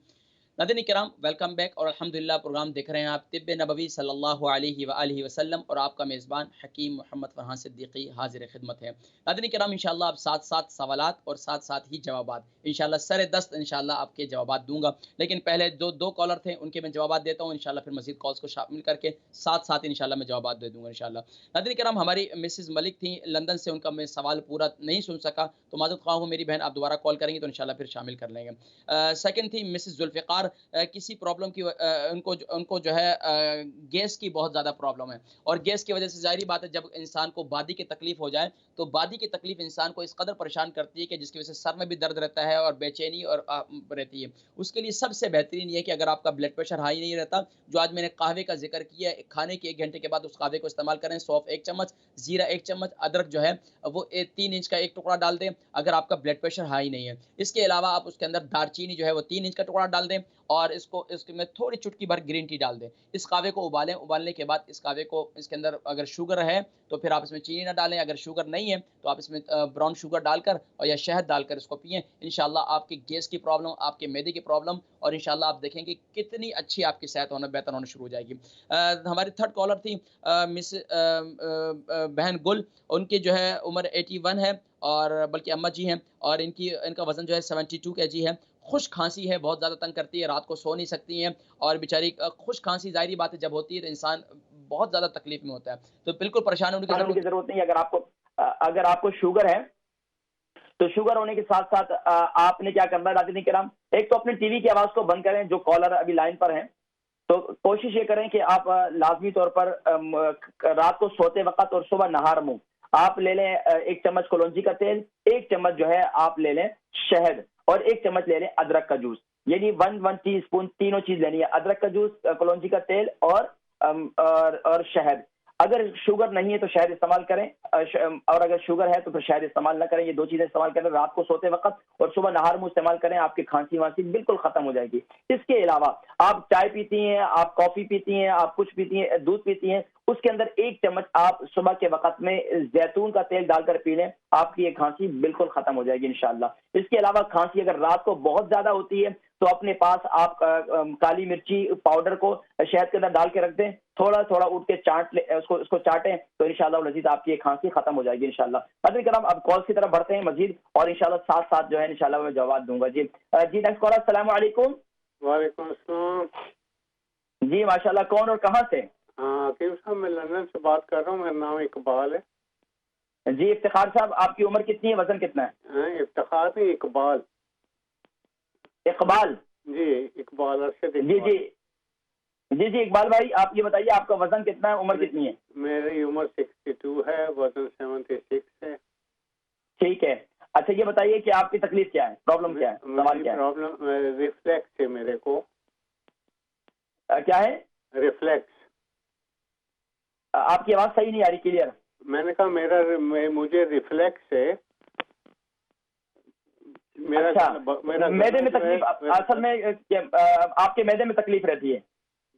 नाज़रीन किराम, वेलकम बैक। और अल्हम्दुलिल्लाह प्रोग्राम देख रहे हैं आप तिब्ब नबवी सल्लल्लाहु अलैहि व आलिहि वसल्लम, और आपका मेज़बान हकीम मोहम्मद फ़रहान सिद्दीकी हाज़िर खिदमत है। नाज़रीन किराम, इंशाल्लाह अब साथ साथ सवालात और साथ साथ ही जवाबात इंशाल्लाह सरे दस्त इंशाल्लाह आपके जवाबात दूंगा। लेकिन पहले जो दो कॉलर थे उनके मैं जवाबात देता हूँ, इंशाल्लाह फिर मज़ीद कॉल्स को शामिल करके साथ साथ इंशाल्लाह मैं जवाबात दे दूंगा इंशाल्लाह। नाज़रीन किराम, हमारी मिसेस मलिक थी लंदन से, उनका मैं सवाल पूरा नहीं सुन सका, तो माज़रत ख़्वाह हूँ मेरी बहन, आप दोबारा कॉल करेंगे तो इंशाल्लाह फिर शामिल कर लेंगे। सेकंड थी मिसेस जुल्फ़िकार, किसी प्रॉब्लम की उनको जो है गैस की बहुत ज़्यादा प्रॉब्लम है, और गैस की वजह से ज़ाहिर बात है जब इंसान को बादी की तकलीफ हो जाए तो बादी की तकलीफ इंसान को इस कदर परेशान करती है कि जिसकी वजह से सर में भी दर्द रहता है और बेचैनी और रहती है। उसके लिए सबसे बेहतरीन ये है कि अगर आपका ब्लड प्रेशर हाई नहीं रहता, जो आज मैंने कहवे का जिक्र किया है, खाने के 1 घंटे के बाद उस कहवे को इस्तेमाल करें। सौंफ 1 चम्मच, जीरा 1 चम्मच, अदरक जो है वो 3 इंच का 1 टुकड़ा डाल दें अगर आपका ब्लड प्रेशर हाई नहीं है। इसके अलावा आप उसके अंदर दालचीनी जो है वो 3 इंच का टुकड़ा डाल दें, और इसमें थोड़ी चुटकी भर ग्रीन टी डाल दें। इस कहवे को उबालें, उबालने के बाद इस कहवे को, इसके अंदर अगर शुगर है तो फिर आप इसमें चीनी ना डालें, अगर शुगर नहीं है तो आप इसमें ब्राउन शुगर डालकर और या शहद डालकर इसको पिएं। इंशाल्लाह आपकी गैस की प्रॉब्लम, आपके मैदे की प्रॉब्लम, और इंशाल्लाह आप देखेंगे कितनी अच्छी आपकी सेहत होना बेहतर होना शुरू हो जाएगी। हमारी थर्ड कॉलर थी बहन गुल, उनकी जो है उम्र 81 है, और बल्कि अम्मा जी हैं, और इनका वज़न जो है 72 केजी है। खुश खांसी है, बहुत ज़्यादा तंग करती है, रात को सो नहीं सकती हैं, और बेचारी खुश खांसी ज़ाहिर बात है जब होती है तो इंसान बहुत ज़्यादा तकलीफ में होता है। तो बिल्कुल परेशान होने की जरूरत नहीं है। अगर आपको शुगर है तो शुगर होने के साथ साथ आपने क्या करना है नाज़रीन किराम, एक तो अपने टीवी की आवाज को बंद करें, जो कॉलर अभी लाइन पर हैं, तो कोशिश ये करें कि आप लाजमी तौर पर रात को सोते वक्त और सुबह नहार मुंह आप ले लें 1 चम्मच कलौंजी का तेल, 1 चम्मच जो है आप ले लें शहद और 1 चम्मच ले लें अदरक का जूस। यानी 1 टीस्पून तीनों चीज लेनी है, अदरक का जूस, कलौंजी का तेल और शहद। अगर शुगर नहीं है तो शहद इस्तेमाल करें, और अगर शुगर है तो फिर शहद इस्तेमाल ना करें। ये 2 चीजें इस्तेमाल करें रात को सोते वक्त और सुबह नहार मुंह इस्तेमाल करें, आपकी खांसी वांसी बिल्कुल खत्म हो जाएगी। इसके अलावा आप चाय पीती हैं, आप कॉफी पीती हैं, आप कुछ पीती हैं, दूध पीती हैं, उसके अंदर 1 चम्मच आप सुबह के वक्त में जैतून का तेल डालकर पी लें, आपकी ये खांसी बिल्कुल खत्म हो जाएगी इंशाल्लाह। इसके अलावा खांसी अगर रात को बहुत ज्यादा होती है तो अपने पास आप काली मिर्ची पाउडर को शहद के अंदर डाल के रख दें, थोड़ा थोड़ा उठ के उसको चाटें, तो इंशाल्लाह वजीद आपकी ये खांसी खत्म हो जाएगी इंशाल्लाह। नाज़रीन किराम, अब कॉल की तरफ बढ़ते हैं मजीद, और इंशाल्लाह साथ साथ जो है इंशाल्लाह मैं जवाब दूंगा। जी नेक्स्ट कॉलर, अस्सलाम वालेकुम। वालेकुम अस्सलाम। जी माशाल्लाह, कौन और कहाँ से? हाँ हकीम साहब, मैं लंदन से बात कर रहा हूँ, मेरा नाम इकबाल है। जी इफ्तिखार साहब, आपकी उम्र कितनी है, वजन कितना है? इफ्तिखार नहीं, इकबाल। इकबाल? जी इकबाल, अरशद इकबाल। जी जी जी जी इकबाल भाई, आप ये बताइए आपका वजन कितना है, उम्र कितनी है? मेरी उम्र 62 है, वजन 76 है। ठीक है, अच्छा ये बताइए कि आपकी तकलीफ क्या है, प्रॉब्लम क्या है, सवाल क्या है? प्रॉब्लम रिफ्लेक्स है मेरे को। क्या है? रिफ्लेक्स। आपकी आवाज सही नहीं आ रही क्लियर। मैंने कहा मुझे रिफ्लेक्स है। अच्छा, मैदे में तकलीफ, असल में आपके मैदे में तकलीफ रहती है?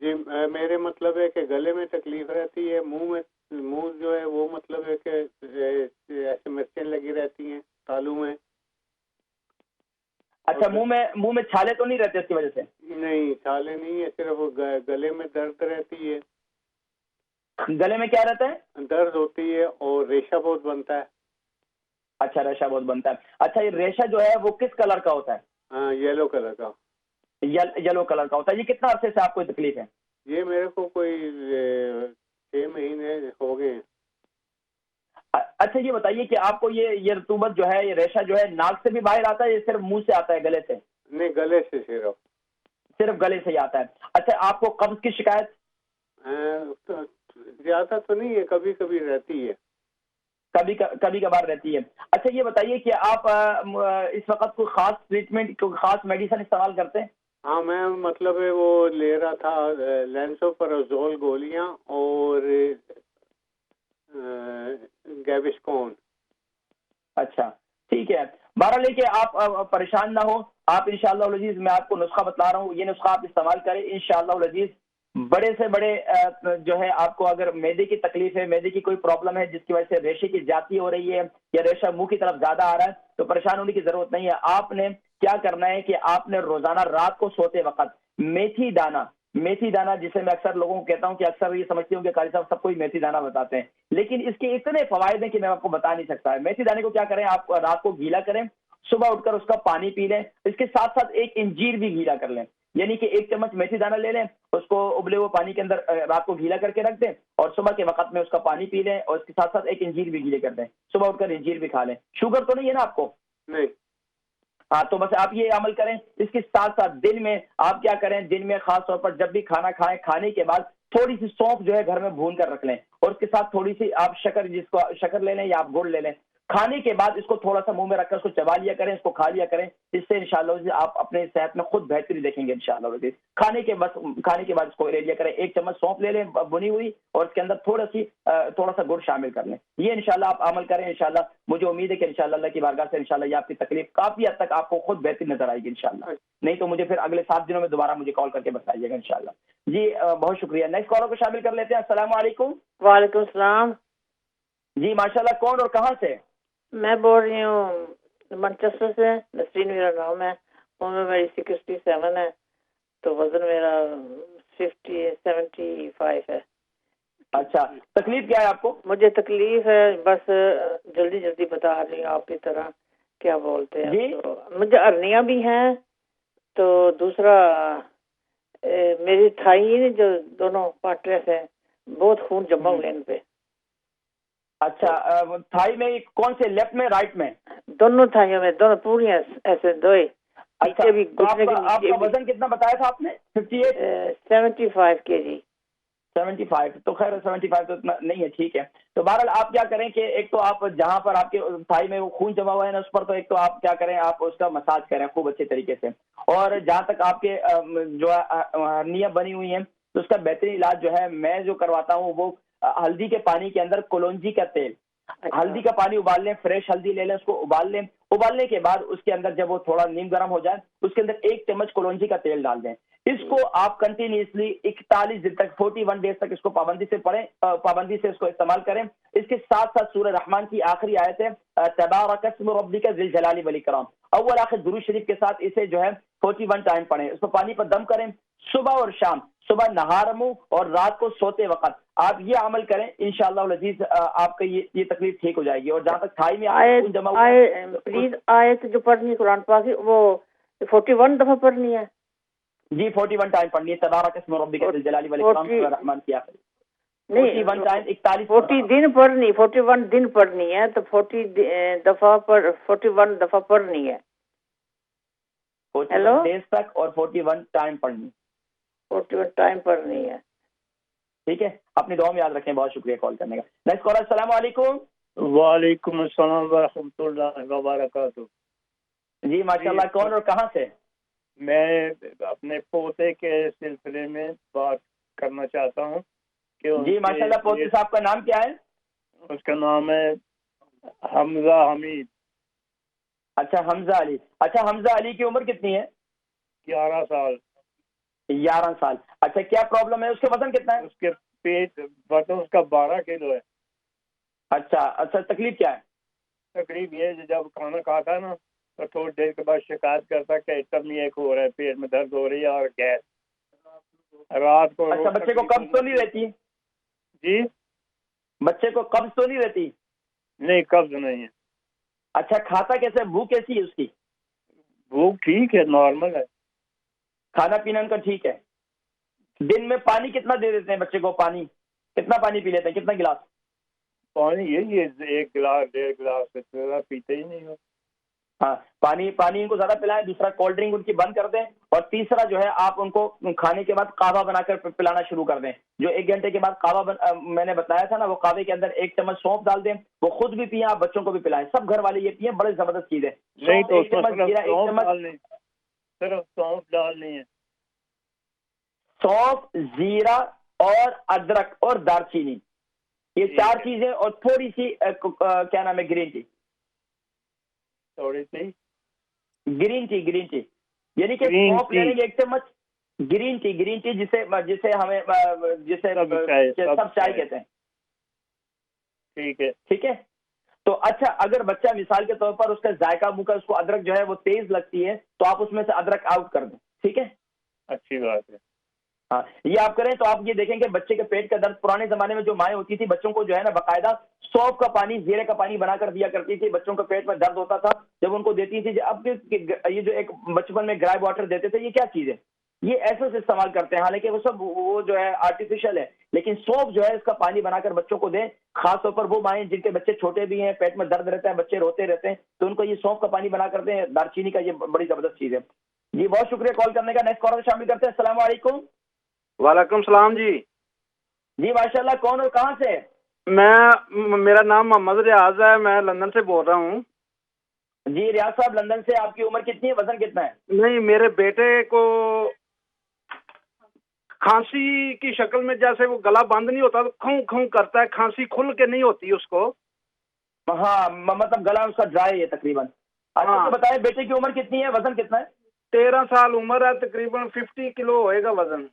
जी मेरे मतलब है कि गले में तकलीफ रहती है, मुंह जो है वो मतलब है कि ऐसे मिर्चें लगी रहती हैं तालू में। अच्छा, मुंह में छाले तो नहीं रहते इसकी वजह से? नहीं, छाले नहीं है, सिर्फ गले में दर्द रहती है। गले में क्या रहता है? दर्द होती है और रेशा बहुत बनता है। अच्छा, रेशा बहुत बनता है। अच्छा, ये रेशा जो है वो किस कलर का होता है? हाँ, येलो कलर का। येलो कलर का होता है। ये कितना अरसे से आपको तकलीफ है? ये मेरे को कोई 6 महीने हो गए। अच्छा, ये बताइए कि आपको ये रतूबत जो है, ये रेशा जो है, नाक से भी बाहर आता है या सिर्फ मुंह से आता है, गले से? नहीं, गले से सिर्फ गले से ही आता है। अच्छा, आपको कब्ज की शिकायत? ज्यादा तो नहीं है, कभी कभी रहती है। कभी कभार रहती है। अच्छा, ये बताइए कि आप इस वक्त कोई खास ट्रीटमेंट, कोई खास मेडिसिन इस्तेमाल करते हैं? हाँ, मैं मतलब है वो ले रहा था लेंसोपराजोल गोलियां और गैविस्कोन। अच्छा, ठीक है। बहरहाल लेके आप परेशान ना हो, आप इंशाअल्लाह अज़ीज़, मैं आपको नुस्खा बता रहा हूँ, ये नुस्खा आप इस्तेमाल करें इंशाअल्लाह अज़ीज़। बड़े से बड़े जो है, आपको अगर मैदे की तकलीफ है, मैदे की कोई प्रॉब्लम है जिसकी वजह से रेशे की ज्यादती हो रही है या रेशा मुंह की तरफ ज्यादा आ रहा है, तो परेशान होने की जरूरत नहीं है। आपने क्या करना है कि आपने रोजाना रात को सोते वक्त मेथी दाना, जिसे मैं अक्सर लोगों को कहता हूं कि अक्सर ये समझते हूँ कि कारी साहब सबको ही मेथी दाना बताते हैं, लेकिन इसके इतने फवायद हैं कि मैं आपको बता नहीं सकता है। मेथी दाने को क्या करें, आप रात को गीला करें, सुबह उठकर उसका पानी पी लें, इसके साथ साथ एक इंजीर भी गीला कर लें, यानी कि 1 चम्मच मेथी दाना ले लें, उसको उबले हुए पानी के अंदर रात को गीला करके रख दें और सुबह के वक्त में उसका पानी पी लें, और इसके साथ साथ एक इंजीर भी गीले कर दें, सुबह उठकर इंजीर भी खा लें। शुगर तो नहीं है ना आपको? नहीं। हाँ, तो बस आप ये अमल करें। इसके साथ साथ दिन में आप क्या करें, दिन में खास तौर पर जब भी खाना खाएं, खाने के बाद थोड़ी सी सौंफ जो है घर में भून कर रख लें, और उसके साथ थोड़ी सी आप शक्कर ले लें या आप गुड़ ले लें। खाने के बाद इसको थोड़ा सा मुंह में रखकर उसको चबा लिया करें, इसको खा लिया करें। इससे इंशाअल्लाह आप अपने सेहत में खुद बेहतरी देखेंगे इंशाअल्लाह। खाने के बाद इसको ले लिया करें, 1 चम्मच सौंफ ले लें बुनी हुई, और इसके अंदर थोड़ा सा गुड़ शामिल कर लें। ये इंशाअल्लाह आप अमल करें इंशाअल्लाह। मुझे उम्मीद है कि इंशाअल्लाह अल्लाह की बारगाह से इंशाअल्लाह ये आपकी तकलीफ काफी हद तक आपको खुद बेहतरी नजर आएगी इंशाअल्लाह। नहीं तो मुझे फिर अगले 7 दिनों में दोबारा मुझे कॉल करके बताइएगा इंशाअल्लाह। जी बहुत शुक्रिया। नेक्स्ट कॉलर को शामिल कर लेते हैं। अस्सलाम वालेकुम। वालेकुम सलाम। जी माशाल्लाह, कौन और कहाँ से? मैं बोल रही हूँ मैनचेस्टर से, नसरीन मेरा नाम है। उम्र मेरी 67 है, तो वजन मेरा 75 है। अच्छा, तकलीफ क्या है आपको? मुझे तकलीफ है, बस जल्दी जल्दी बता रही हूँ आपकी तरह, क्या बोलते हैं। तो मुझे हर्निया भी है, तो दूसरा मेरी थाई जो दोनों पार्टनर्स हैं बहुत खून जमा हुआ इन पे। अच्छा, थाई में कौन से, लेफ्ट में राइट में? दोनों थाइयों में, दोनों पूरी ऐसे दो ही। अच्छा, नीचे भी, तो घुटने के आपका नीचे भी। वजन कितना बताया था आपने? 58? 75 kg। 75 तो खैर 75 तो इतना नहीं है, ठीक है। तो बहरहाल आप क्या करें कि एक तो आप जहां पर आपके थाई में वो खून जमा हुआ है ना, उस पर तो एक तो आप क्या करें, आप उसका मसाज करें खूब अच्छे तरीके से। और जहां तक आपके जो हर्निया बनी हुई है, तो उसका बेहतरीन इलाज जो है मैं जो करवाता हूँ वो हल्दी के पानी के अंदर कलौंजी का तेल, हल्दी का पानी उबाल लें, फ्रेश हल्दी ले लें, उसको उबाल लें। उबालने के बाद उसके अंदर जब वो थोड़ा नीम गर्म हो जाए, उसके अंदर 1 चम्मच कलौंजी का तेल डाल दें। इसको आप कंटिन्यूसली 41 दिन तक, 41 डेज तक इसको पाबंदी से पढ़ें, पाबंदी से इसको इस्तेमाल करें। इसके साथ साथ सूरह रहमान की आखिरी आयत है, तबारक अस्मु रब्बिका ज़िल जलाली वल इकराम, अव्वल आखिर दुरूद शरीफ के साथ इसे जो है 41 टाइम पढ़ें। इसको पानी पर दम करें सुबह और शाम, सुबह नहार मुंह और रात को सोते वक्त आप ये अमल करें, इंशाअल्लाह अज़ीज आपका ये तकलीफ ठीक हो जाएगी। और जहाँ तक थाई में आयत जमा हुआ है, प्लीज आयत जो पढ़नी है कुरान पाक की, वो 41 दफा पढ़नी है जी, 41 टाइम पढ़नी है, तबारक अस्मु रब्बिका ज़िल जलाली वल इकराम सूरह रहमान की आखिरी। नहीं, 41 टाइम 41 40 दिन पढ़नी, 41 दिन पढ़नी है, तो 41 दफा पढ़नी है। 41 डेज तक और 41 टाइम पढ़नी, 41 टाइम पढ़नी है। ठीक है, अपनी दुआ में याद रखें। बहुत शुक्रिया कॉल करने का। नेक्स्ट कॉलर, अस्सलाम वालेकुम। वालेकुम अस्सलाम व रहमतुल्लाहि व बरकातुहू। जी माशाल्लाह, कौन और कहाँ से? मैं अपने पोते के सिलसिले में बात करना चाहता हूँ कि जी माशाल्लाह, पोते साहब का नाम क्या है? उसका नाम है हमजा हमीद। अच्छा, हमजा अली। अच्छा, हमजा अली की उम्र कितनी है? 11 साल। 11 साल। अच्छा, क्या प्रॉब्लम है? उसके वजन कितना है? उसके पेट वजन उसका 12 किलो है। अच्छा अच्छा, तकलीफ क्या है? तकलीफ ये है, जब खाना खाता है ना तो थोड़ी देर के बाद शिकायत करता है कि टमी एक हो रहा है, पेट में दर्द हो रही है और गैस रात को। अच्छा, बच्चे को कब्ज तो नहीं रहती? जी, बच्चे को कब्ज तो नहीं रहती? नहीं, कब्ज नहीं है। अच्छा, खाता कैसे, भूख कैसी है उसकी? भूख ठीक है, नॉर्मल है, खाना पीना उनका ठीक है। दिन में पानी कितना दे देते हैं बच्चे को? पानी कितना पानी पी लेते हैं, कितना गिलास? पानी यही है 1 गिलास 1.5 गिलास से ज़्यादा पीते ही नहीं हो। हाँ, पानी इनको ज्यादा पिलाएं। दूसरा, कोल्ड ड्रिंक उनकी बंद कर दें। और तीसरा जो है, आप उनको खाने के बाद कावा बनाकर पिलाना शुरू कर दें। जो 1 घंटे के बाद कावा मैंने बताया था ना, वो कावे के अंदर 1 चम्मच सौंफ डाल दें। वो खुद भी पिए, आप बच्चों को भी पिलाएं। सब घर वाले ये पिए, बड़े जबरदस्त चीज है। नहीं तो एक चम्मच जीरा, 1 चम्मच सिर्फ सौंफ डालनी है। सौंफ, जीरा और अदरक और दालचीनी, ये 4 चीजें। और थोड़ी सी क्या नाम है, ग्रीन टी। थोड़ी सी ग्रीन टी यानी कि सौंफ ले लेंगे 1 चम्मच। ग्रीन टी जिसे हमें सब चाय कहते हैं। ठीक है। तो अच्छा, अगर बच्चा मिसाल के तौर पर उसका जायका मुंह का, उसको अदरक जो है वो तेज लगती है, तो आप उसमें से अदरक आउट कर दें। ठीक है, अच्छी बात है। हाँ, ये आप करें तो आप ये देखेंगे बच्चे के पेट का दर्द, पुराने जमाने में जो माएँ होती थी बच्चों को जो है ना बाकायदा सौंफ का पानी, जीरे का पानी बनाकर दिया करती थी। बच्चों के पेट में दर्द होता था जब उनको देती थी। अब ये जो एक बचपन में ग्राई वाटर देते थे, ये क्या चीज है? ये ऐसे से इस्तेमाल करते हैं, हालांकि वो सब वो जो है आर्टिफिशियल है। लेकिन सौंफ जो है, इसका पानी बनाकर बच्चों को दें। खासतौर पर वो माएँ जिनके बच्चे छोटे भी हैं, पेट में दर्द रहता है, बच्चे रोते रहते हैं, तो उनको ये सौंफ का पानी बना कर दें। दालचीनी का ये बड़ी जबरदस्त चीज है। जी, बहुत शुक्रिया कॉल करने का। नेक्स्ट कॉलर शामिल करते हैं। अस्सलाम वालेकुम। वालेकुम सलाम जी। जी माशाल्लाह, कौन और कहाँ से? मेरा नाम मोहम्मद रियाज है, मैं लंदन से बोल रहा हूँ। जी रियाज साहब, लंदन से। आपकी उम्र कितनी है, वजन कितना है? नहीं, मेरे बेटे को खांसी की शक्ल में, जैसे वो गला बंद नहीं होता तो खूं खूं करता है, खांसी खुल के नहीं होती उसको। हाँ, मतलब गला उसका ड्राई है तकरीबन। अच्छा, हाँ। तो बताएं बेटे की उम्र कितनी है, वजन कितना है? 13 साल उम्र है, तकरीबन 50 किलो होएगा वजन।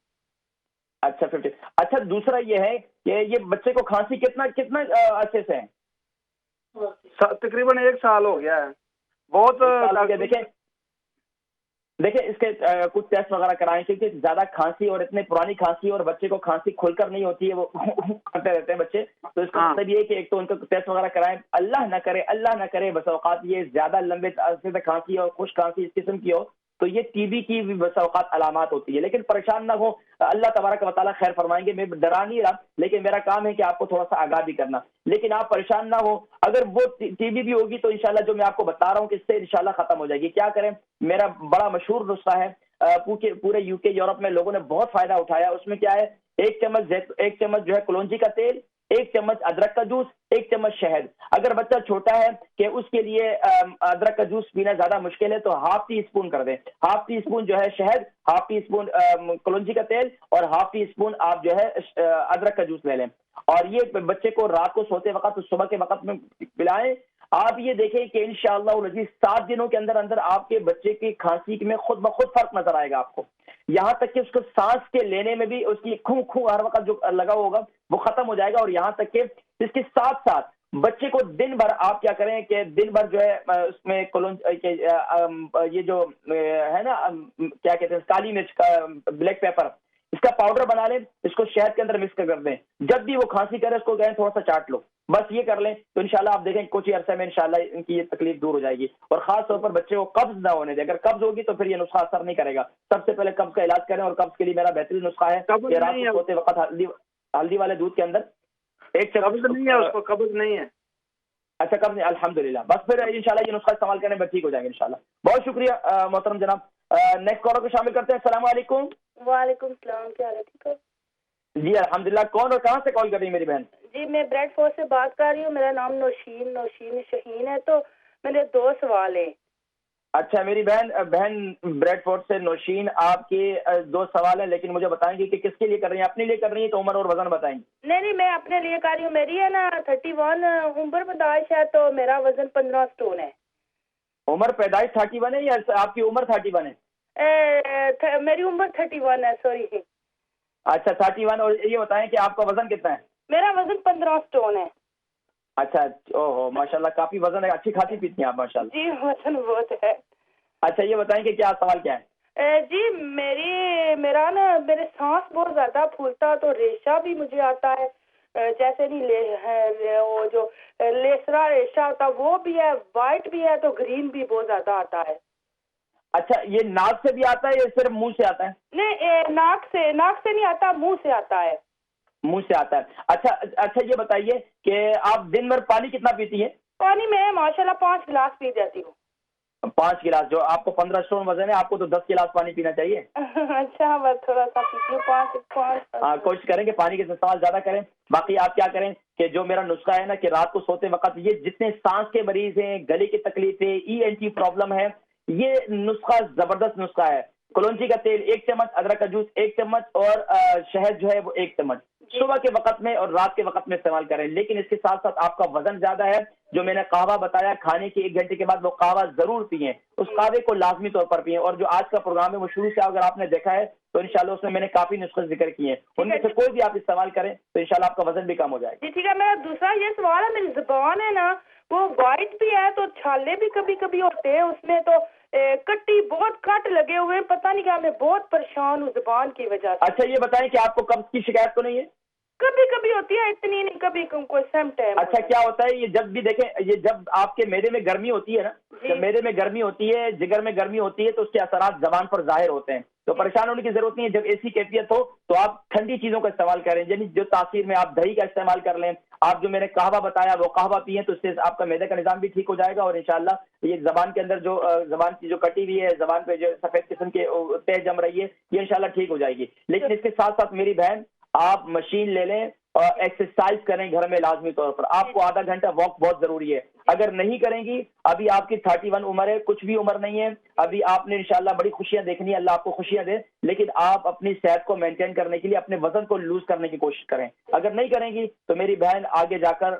अच्छा, 50। अच्छा, दूसरा ये है कि ये बच्चे को खांसी कितना कितना अच्छे से है? तकरीबन 1 साल हो गया है। बहुत देखे इसके कुछ टेस्ट वगैरह कराएं, क्योंकि ज्यादा खांसी और इतने पुरानी खांसी और बच्चे को खांसी खुलकर नहीं होती है, वो करते रहते हैं बच्चे। तो इसका मतलब ये है कि एक तो उनको टेस्ट वगैरह कराएं। अल्लाह ना करे बस औकात ये ज्यादा लंबे अरसे से खांसी और खुश खांसी इस किस्म की हो, तो ये टीबी की भी बसा औकात अलामात होती है। लेकिन परेशान ना हो, अल्लाह तबारक व तआला खैर फरमाएंगे। मैं डरा नहीं रहा, लेकिन मेरा काम है कि आपको थोड़ा सा आगाह भी करना। लेकिन आप परेशान ना हो, अगर वो टीबी भी होगी तो इंशाल्लाह जो मैं आपको बता रहा हूँ कि इससे इंशाल्लाह खत्म हो जाएगी। क्या करें, मेरा बड़ा मशहूर नुस्खा है, पूरे यूके यूरोप में लोगों ने बहुत फायदा उठाया। उसमें क्या है, एक चम्मच जो है कलौंजी का तेल, 1 चम्मच अदरक का जूस, 1 चम्मच शहद। अगर बच्चा छोटा है कि उसके लिए अदरक का जूस पीना ज्यादा मुश्किल है तो हाफ टी स्पून कर दें। हाफ टी स्पून जो है शहद, हाफ टी स्पून कलौंजी का तेल और हाफ टी स्पून आप जो है अदरक का जूस ले लें। और ये बच्चे को रात को सोते वक्त, सुबह के वक्त में पिलाएं। आप ये देखें कि इंशाअल्लाह 7 दिनों के अंदर अंदर आपके बच्चे की खांसी में खुद ब खुद फर्क नजर आएगा आपको। यहाँ तक कि उसको सांस के लेने में भी उसकी खू खू हर वक्त जो लगा होगा वो खत्म हो जाएगा। और यहाँ तक कि इसके साथ साथ बच्चे को दिन भर आप क्या करें कि दिन भर जो है उसमें ये जो है ना क्या कहते हैं काली मिर्च का, ब्लैक पेपर, इसका पाउडर बना लें, इसको शहद के अंदर मिक्स कर दें। जब भी वो खांसी करे उसको कहें थोड़ा सा चाट लो, बस ये कर लें तो इंशाल्लाह आप देखें कुछ ही अरसे में इंशाल्लाह इनकी ये तकलीफ दूर हो जाएगी। और खास तौर पर बच्चे को कब्ज ना होने दें। अगर कब्ज होगी तो फिर ये नुस्खा असर नहीं करेगा। सबसे पहले कब्ज का इलाज करें, और कब्ज के लिए मेरा बेहतरीन नुस्खा है कि रात को सोते वक्त हल्दी वाले दूध के अंदर 1 चम्मच। कब्ज नहीं है उसको, कब्ज नहीं है। अच्छा, कब्ज नहीं, अल्हम्दुलिल्लाह। बस फिर इंशाल्लाह ये नुस्खा इस्तेमाल करने में ठीक हो जाएंगे इंशाल्लाह। बहुत शुक्रिया मोहतरम जनाब। नेक्स्ट कॉलर को शामिल करते हैं। अस्सलाम वालेकुम। वालेकुम सलाम, क्या हाल है, ठीक हो? जी अल्हम्दुलिल्लाह। कौन और कहाँ से कॉल कर रही है मेरी बहन? जी मैं ब्रेडफोर्ड से बात कर रही हूँ। मेरा नाम नौशीन शहीन है। तो मेरे 2 सवाल हैं। अच्छा मेरी बहन ब्रेडफोर्ड से नौशीन, आपके 2 सवाल हैं, लेकिन मुझे बताएंगे कि किसके लिए कर रही हैं? अपने लिए कर रही हैं तो उम्र और वजन बताएंगी। नहीं, मैं अपने लिए कर रही हूँ। मेरी है ना 31 उम्र पैदाइश है, तो मेरा वजन 15 स्टोन है। उम्र पैदाइश 31 है या आपकी उम्र 31 है? मेरी उम्र 31 है, सॉरी। अच्छा 31। और ये बताएं कि आपका वजन कितना है? मेरा वजन 15 स्टोन है। अच्छा, ओहो माशाल्लाह, काफी वजन है, अच्छी खाती पीती हैं आप माशाल्लाह। जी वजन बहुत है। अच्छा ये बताएं कि क्या सवाल क्या है? जी मेरा ना मेरे सांस बहुत ज्यादा फूलता, तो रेशा भी मुझे आता है। जैसे नहीं वो जो लेसरा रेशा होता वो भी है, वाइट भी है, तो ग्रीन भी बहुत ज्यादा आता है। अच्छा ये नाक से भी आता है या सिर्फ मुंह से आता है? नहीं, नाक से नहीं आता, मुंह से आता है। मुंह से आता है। अच्छा ये बताइए कि आप दिन भर पानी कितना पीती हैं? पानी मैं माशाल्लाह 5 गिलास पी जाती हूँ। 5 गिलास? जो आपको 15 स्टोन वजन है, आपको तो 10 गिलास पानी पीना चाहिए। अच्छा, बस थोड़ा सा पीती हूँ, 5। हाँ, कोशिश करें कि पानी का इस्तेमाल ज्यादा करें। बाकी आप क्या करें कि जो मेरा नुस्खा है ना कि रात को सोते वक्त ये जितने सांस के मरीज हैं, गले की तकलीफें, ENT प्रॉब्लम है, ये नुस्खा जबरदस्त नुस्खा है। कलौंजी का तेल 1 चम्मच, अदरक का जूस 1 चम्मच और शहद जो है वो 1 चम्मच सुबह के वक्त में और रात के वक्त में इस्तेमाल करें। लेकिन इसके साथ साथ आपका वजन ज्यादा है, जो मैंने कहवा बताया, खाने के 1 घंटे के बाद वो कहवा जरूर पिए, उस कहवे को लाजमी तौर पर पिए। और जो आज का प्रोग्राम है वो शुरू से अगर आपने देखा है तो इंशाल्लाह उसमें मैंने काफी नुस्खे जिक्र किए हैं, उनमें से कोई भी आप इस्तेमाल करें तो इंशाल्लाह आपका वजन भी कम हो जाएगा। जी ठीक है। मेरा दूसरा ये सवाल है, मेरी जुबान है ना वो वाइट भी है, तो छाले भी कभी कभी होते हैं उसमें, तो कट्टी बहुत कट लगे हुए हैं, पता नहीं क्या, मैं बहुत परेशान हूँ जुबान की वजह से। अच्छा ये बताएं कि आपको कब्ज की शिकायत तो नहीं है? कभी कभी होती है, इतनी नहीं, कभी कोई सिम्टम। अच्छा क्या होता है, ये जब भी देखें, ये जब आपके मेदे में गर्मी होती है ना, जब मेदे में गर्मी होती है, जिगर में गर्मी होती है, तो उसके असरात जबान पर जाहिर होते हैं। तो परेशान होने की जरूरत नहीं है। जब ऐसी कैफियत हो तो आप ठंडी चीजों का इस्तेमाल करें, यानी जो तासीर में आप दही का इस्तेमाल कर लें, आप जो मैंने कहवा बताया वो कहवा पिए, तो इससे आपका मैदे का निजाम भी ठीक हो जाएगा। और इंशाल्लाह ये जबान के अंदर जो जबान की जो कटी हुई है, जबान पे जो सफेद किस्म के तह जम रही है, ये इंशाल्लाह ठीक हो जाएगी। लेकिन इसके साथ साथ मेरी बहन, आप मशीन ले लें और एक्सरसाइज करें घर में लाजमी तौर पर। आपको आधा घंटा वॉक बहुत जरूरी है। अगर नहीं करेंगी, अभी आपकी 31 उम्र है, कुछ भी उम्र नहीं है, अभी आपने इंशाल्लाह बड़ी खुशियां देखनी है, अल्लाह आपको खुशियां दे। लेकिन आप अपनी सेहत को मेंटेन करने के लिए अपने वजन को लूज करने की कोशिश करें। अगर नहीं करेंगी तो मेरी बहन आगे जाकर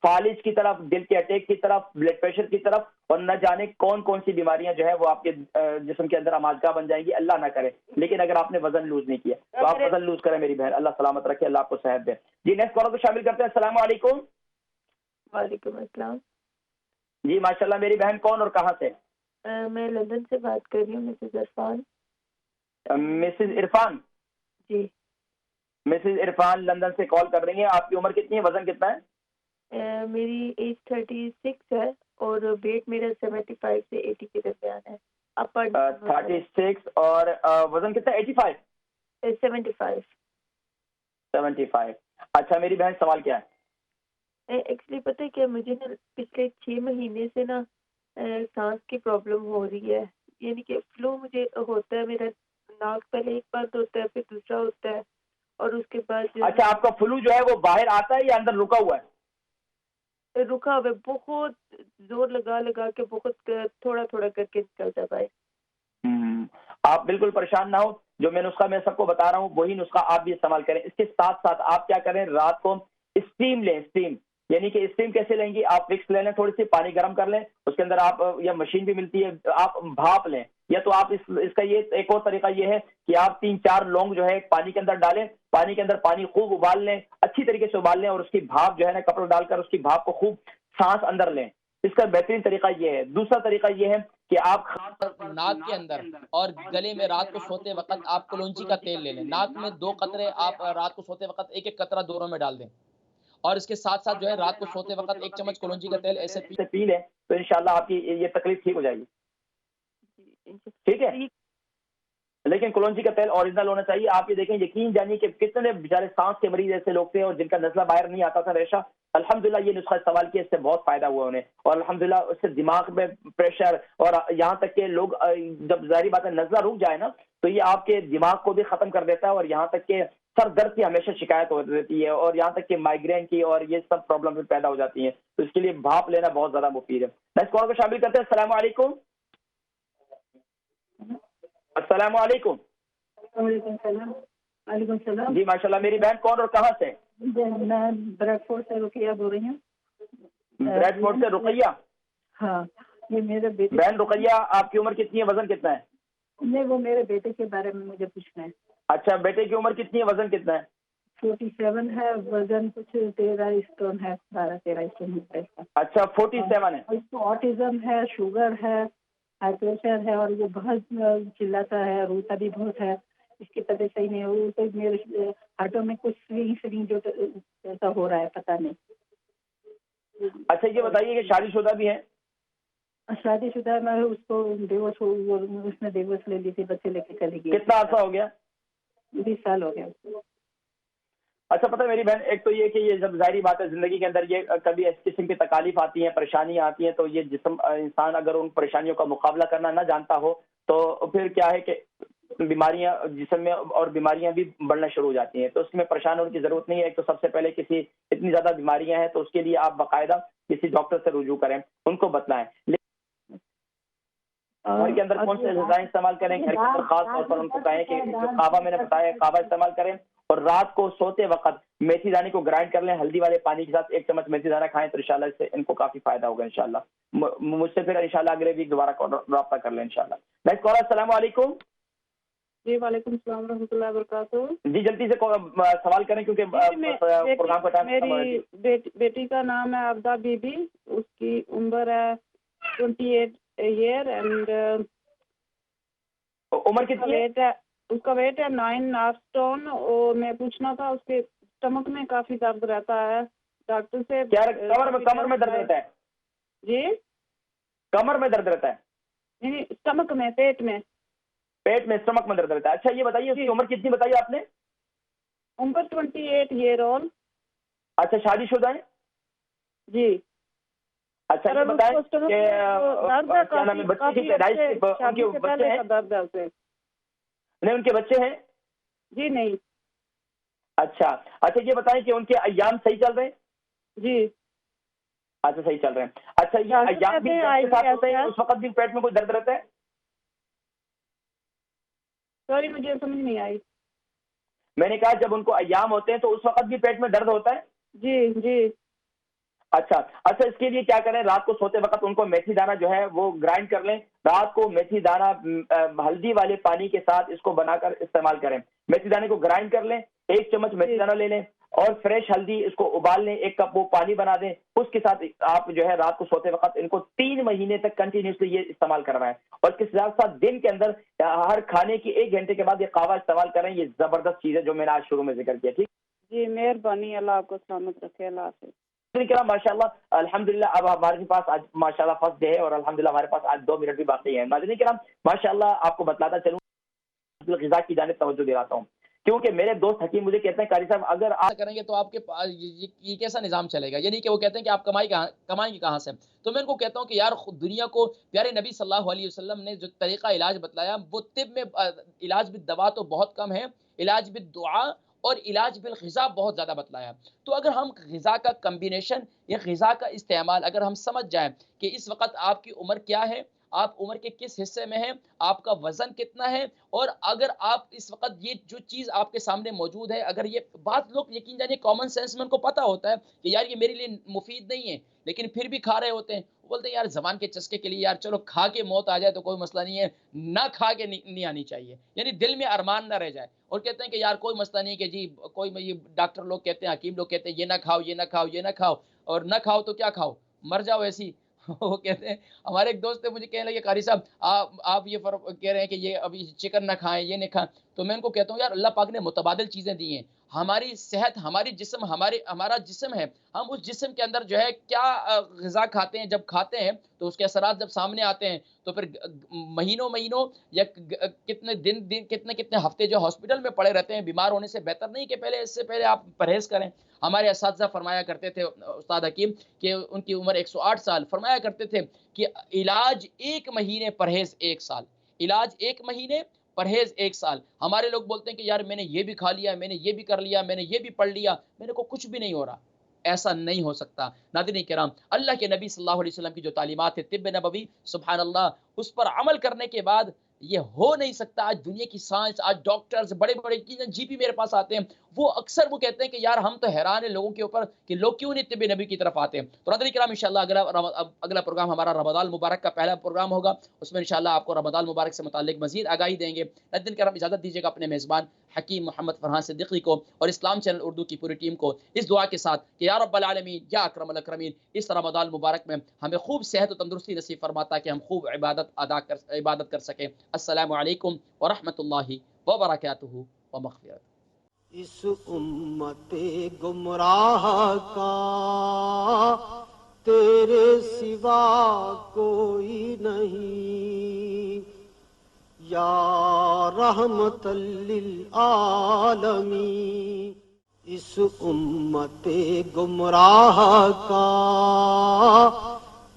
फालिज की तरफ, दिल के अटैक की तरफ, ब्लड प्रेशर की तरफ, और न जाने कौन कौन सी बीमारियां जो है वो आपके जिस्म के अंदर आमाजगा बन जाएंगी, अल्लाह ना करे। लेकिन अगर आपने वजन लूज नहीं किया तो आप वजन लूज करें मेरी बहन। अल्लाह सलामत रखे, अल्लाह आपको सेहत दे। जी नेक्स्ट कॉलर को शामिल करते हैं। अस्सलाम वालेकुम। वालेकुम अस्सलाम। जी माशाल्लाह। मेरी बहन कौन और कहाँ से? मैं लंदन से बात कर रही हूँ, मिसेज इरफान। मिसेज इरफान? जी। मिसेज इरफान लंदन से कॉल कर रही हैं। आपकी उम्र कितनी है, वजन कितना है? मेरी एज 36 है और वेट मेरा 75 से 80 के दरमियान है। अपर 36 और वजन कितना? 85? 75। 75। अच्छा मेरी बहन, सवाल क्या है? एक्चुअली पता है क्या, मुझे ना पिछले 6 महीने से ना सांस की प्रॉब्लम हो रही है। यानी कि फ्लू मुझे होता है, मेरा नाक पहले एक बार होता है, फिर दूसरा होता है, और उसके बाद जो अच्छा आपका फ्लू जो है वो बाहर आता है या अंदर रुका हुआ है? रुका हुआ है, बहुत जोर लगा लगा के, बहुत थोड़ा थोड़ा करके निकलता है भाई। आप बिल्कुल परेशान ना हो, जो मैं नुस्खा मैं सबको बता रहा हूँ वही नुस्खा आप भी इस्तेमाल करें। इसके साथ साथ आप क्या करें, रात को स्टीम लें। स्टीम यानी कि स्टीम कैसे लेंगी? आप विक्स ले लें, थोड़ी सी पानी गर्म कर लें, उसके अंदर आप, या मशीन भी मिलती है, आप भाप लें, या तो आप इसका ये एक और तरीका ये है कि आप 3-4 लौंग जो है पानी के अंदर डालें, पानी के अंदर पानी खूब उबाल लें, अच्छी तरीके से उबाल लें, और उसकी भाप जो है ना कपड़ा डालकर उसकी भाप को खूब सांस अंदर लें। इसका बेहतरीन तरीका ये है। दूसरा तरीका ये है कि आप खास तौर पर नाक के अंदर और गले में रात को सोते वक़्त आप कलौंजी का तेल ले लें। नाक में 2 कतरे आप रात को सोते वक़्त 1-1 कतरा दोनों में डाल दें। और इसके साथ-साथ जो है रात को सोते वक़्त 1 चम्मच कलौंजी का तेल ऐसे पी लें, तो इंशाल्लाह आपकी ये तकलीफ ठीक हो जाएगी। ठीक है? लेकिन कलौंजी का तेल ओरिजिनल होना चाहिए। आप ये देखें, यकीन जानिए कि कितने बेचारे सांस के मरीज ऐसे लोग थे और जिनका नज़ला बाहर नहीं आता था, रेशा, अल्हम्दुलिल्लाह ये नुस्खा इस्तेमाल किया, इससे बहुत फायदा हुआ उन्हें, और अल्हम्दुलिल्लाह उससे दिमाग में प्रेशर, और यहाँ तक के लोग जब ज़ाहिर बात है नज़ला रुक जाए ना, तो ये आपके दिमाग को भी खत्म कर देता है, और यहाँ तक के सर दर्द की हमेशा शिकायत हो रहती है, और यहाँ तक कि माइग्रेन की और ये सब प्रॉब्लम भी पैदा हो जाती है। तो इसके लिए भाप लेना बहुत ज्यादा मुफीद है। नेक्स्ट कॉल को शामिल करते हैं। अस्सलाम वालेकुम। अस्सलाम वालेकुम। वालेकुम सलाम। जी माशाल्लाह। मेरी बहन कौन और कहाँ से? मैं ब्रैडफोर्ड से रुकैया बोल रही हूँ। ब्रैडफोर्ड से रुकैया? हाँ, ये मेरे बेटे। बहन रुकैया, आपकी उम्र कितनी है, वजन कितना है? नहीं, वो मेरे बेटे के बारे में मुझे पूछना है। अच्छा, बेटे की उम्र कितनी है, वजन कितना है? 47 है, वजन कुछ 13 स्टोन है, 12-13 स्टोन है। अच्छा 47 है। इसको ऑटिज्म है, शुगर है, हाई प्रेशर है, और ये बहुत चिल्लाता है, रोता भी बहुत है। इसकी तबीयत सही नहीं है, तो मेरे हार्टों में कुछ स्विंग जो ऐसा हो रहा है, पता नहीं। अच्छा ये बताइए कि शादीशुदा भी है? शादीशुदा है, मैं उसको डिवोर्स उसने डिवोर्स ले ली थी, बच्चे लेके चली गई। कितना अर्सा हो गया? 20 साल हो गया उसको। अच्छा पता है मेरी बहन, एक तो ये कि ये जब जाहिर बात है जिंदगी के अंदर ये कभी इस किस्म की तकालीफ आती हैं, परेशानियां आती हैं, तो ये जिस्म इंसान अगर उन परेशानियों का मुकाबला करना ना जानता हो तो फिर क्या है कि बीमारियां जिस्म में और बीमारियां भी बढ़ना शुरू हो जाती हैं। तो उसमें परेशान होने की जरूरत नहीं है। एक तो सबसे पहले किसी इतनी ज्यादा बीमारियां हैं तो उसके लिए आप बाकायदा किसी डॉक्टर से रुजू करें, उनको बताएं घर के अंदर कौन से डिजाइन इस्तेमाल करें। घर के अंदर खास तौर पर उनको कहें कि जो कावा मैंने बताया कावा इस्तेमाल करें, और रात को सोते वक्त मेथी दाने को ग्राइंड कर लें, हल्दी वाले पानी के साथ 1 चम्मच मेथी दाना खाएं, तो इंशाल्लाह इससे इनको काफी फायदा होगा इंशाल्लाह। मुझसे फिर इंशाल्लाह अगले वीक दोबारा रब्ता कर लें इंशाल्लाह। Next collar. अस्सलाम वालेकुम। जी वालेकुम सलाम रहमतुल्लाहि व बरकातहू। जी जल्दी से सवाल करें क्योंकि प्रोग्राम का टाइम। मेरी बेटी का नाम है अब्दा बीबी, उसकी उम्र है 28 ईयर एंड उम्र कितनी है? उसका वेट है 9.5 स्टोन। और मैं पूछना था, उसके स्टमक में काफी दर्द रहता है, डॉक्टर से क्या कमर में दर्द रहता है? जी कमर में दर्द रहता है? नहीं, स्टमक में, पेट में स्टमक में दर्द रहता है। अच्छा ये बताइए उसकी उम्र कितनी बताई आपने? उम्र 28 ईयर ओल्ड। अच्छा शादीशुदा है? जी। अच्छा ये बताएं कि क्या नाम है बच्चे की पैदाइश उनके बच्चे हैं? नहीं उनके बच्चे हैं? जी नहीं। अच्छा ये बताएं कि उनके अय्याम सही चल रहे हैं? जी। अच्छा सही चल रहे हैं। अच्छा ये अय्याम भी के साथ होते हैं, उस वक्त भी पेट में कोई दर्द रहता है? सॉरी मुझे समझ नहीं आई। मैंने कहा जब उनको अय्याम होते हैं तो उस वक्त भी पेट में दर्द होता है? जी जी। अच्छा इसके लिए क्या करें, रात को सोते वक्त उनको मेथी दाना जो है वो ग्राइंड कर लें। रात को मेथी दाना हल्दी वाले पानी के साथ इसको बनाकर इस्तेमाल करें। मेथी दाने को ग्राइंड कर लें, 1 चम्मच मेथी दाना ले लें और फ्रेश हल्दी इसको उबाल लें, 1 कप वो पानी बना दें। उसके साथ आप जो है रात को सोते वक्त इनको 3 महीने तक कंटिन्यूसली ये इस्तेमाल करवाएं। और इसके साथ साथ दिन के अंदर हर खाने की 1 घंटे के बाद ये कावा इस्तेमाल करें। ये जबरदस्त चीज है जो मैंने आज शुरू में जिक्र किया। ठीक जी, मेहरबानी, अल्लाह आपको सलामत रखे। अल्लाह हाफिज़। माशाल्लाह अल्हम्दुलिल्लाह अब हमारे पास आज माशाल्लाह फर्स्ट डे है और अल्हम्दुलिल्लाह हमारे पास आज 2 मिनट भी बाकी है। नाज़रीन किराम माशाल्लाह आपको बताता चलूं ग़िज़ा की जानिब तवज्जो दिलाता हूं क्योंकि मेरे दोस्त हकीम मुझे कहते हैं कारी साहब अगर आप करेंगे तो आपके ये कैसा निज़ाम चलेगा? यानी कि वो कहते हैं कि आप कमाएँगे कहाँ से? तो मैं उनको कहता हूँ कि यार दुनिया को प्यारे नबी सल्लल्लाहु अलैहि वसल्लम ने जो तरीक़ा इलाज बतलाया वो तिब में इलाज बिद दवा तो बहुत कम है, इलाज बिद दुआ और इलाज बिल ग़िज़ा बहुत ज़्यादा बतलाया। तो अगर हम ग़िज़ा का कॉम्बिनेशन या ग़िज़ा का इस्तेमाल अगर हम समझ जाएँ कि इस वक़्त आपकी उम्र क्या है, आप उम्र के किस हिस्से में हैं, आपका वज़न कितना है और अगर आप इस वक़्त ये जो चीज़ आपके सामने मौजूद है, अगर ये बात लोग यकीन जानिए कॉमन सेंस में उनको पता होता है कि यार ये मेरे लिए मुफ़ीद नहीं है, लेकिन फिर भी खा रहे होते हैं। वो बोलते हैं यार ज़बान के चस्के के लिए यार चलो खा के मौत आ जाए तो कोई मसला नहीं है, ना खा के नहीं आनी चाहिए। यानी दिल में अरमान ना रह जाए और कहते हैं कि यार कोई मसला नहीं कि जी कोई ये डॉक्टर लोग कहते हैं, हकीम लोग कहते हैं ये ना खाओ, ये ना खाओ, ये ना खाओ और ना खाओ तो क्या खाओ? मर जाओ ऐसे ही। वो कहते हैं हमारे एक दोस्त थे मुझे कहने लगे कारी साहब आप ये कह रहे हैं कि ये अभी चिकन ना खाएं ये नहीं खाएं तो मैं उनको कहता हूँ यार अल्लाह पाक ने मुतबादिल चीज़ें दी हैं हमारी सेहत हमारी जिस्म हमारा जिस्म है हम उस जिस्म के अंदर जो है क्या ग़िज़ा खाते हैं जब खाते हैं तो उसके असरात जब सामने आते हैं तो फिर महीनों महीनों या कितने दिन कितने कितने हफ्ते जो हॉस्पिटल में पड़े रहते हैं बीमार होने से बेहतर नहीं कि पहले इससे पहले आप परहेज़ करें। हमारे असातिज़ा फरमाया करते थे उस्ताद हकीम कि उनकी उम्र 108 साल फरमाया करते थे कि इलाज 1 महीने परहेज़ 1 साल, इलाज 1 महीने परहेज़ 1 साल। हमारे लोग बोलते हैं कि यार मैंने ये भी खा लिया, मैंने ये भी कर लिया, मैंने ये भी पढ़ लिया, मेरे को कुछ भी नहीं हो रहा। ऐसा नहीं हो सकता। नाज़रीन किराम अल्लाह के नबी सल्लल्लाहु अलैहि वसल्लम की जो तालीमात है तिब्ब नबवी सुभान अल्लाह उस पर अमल करने के बाद ये हो नहीं सकता। आज दुनिया की साइंस आज डॉक्टर्स बड़े-बड़े जीपी मेरे पास आते हैं वो अक्सर वो कहते हैं कि यार हम तो हैरान हैं लोगों के ऊपर कि लोग क्यों नहीं तिब्ब नबी की तरफ आते हैं। तो नाज़रीन किराम इंशाअल्लाह अगला प्रोग्राम हमारा रमज़ान मुबारक का पहला प्रोग्राम होगा। उसमें इंशाअल्लाह आपको रमज़ान मुबारक से मुताल्लिक मज़ीद आगाही देंगे। नाज़रीन किराम इजाज़त दीजिएगा अपने मेज़बान हकीम मोहम्मद फरहान सिद्दीकी को और इस्लाम चैनल उर्दू की पूरी टीम को इस दुआ के साथ कि या रब्बल आलमीन या अकरमल अकरमीन इस रमज़ान मुबारक में हमें खूब सेहत और तंदुरुस्ती नसीब फरमाता कि हम खूब इबादत कर सकें। अस्सलामु अलैकुम व रहमतुल्लाहि व बरकातुहू व मग़फ़िरत। इस उम्मते गुमराह का तेरे सिवा कोई नहीं या रहमतल लिल आलमीन। इस उम्मते गुमराह का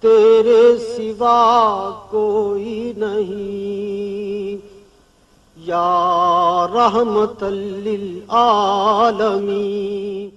तेरे सिवा कोई नहीं या रहमतल लिल आलमीन।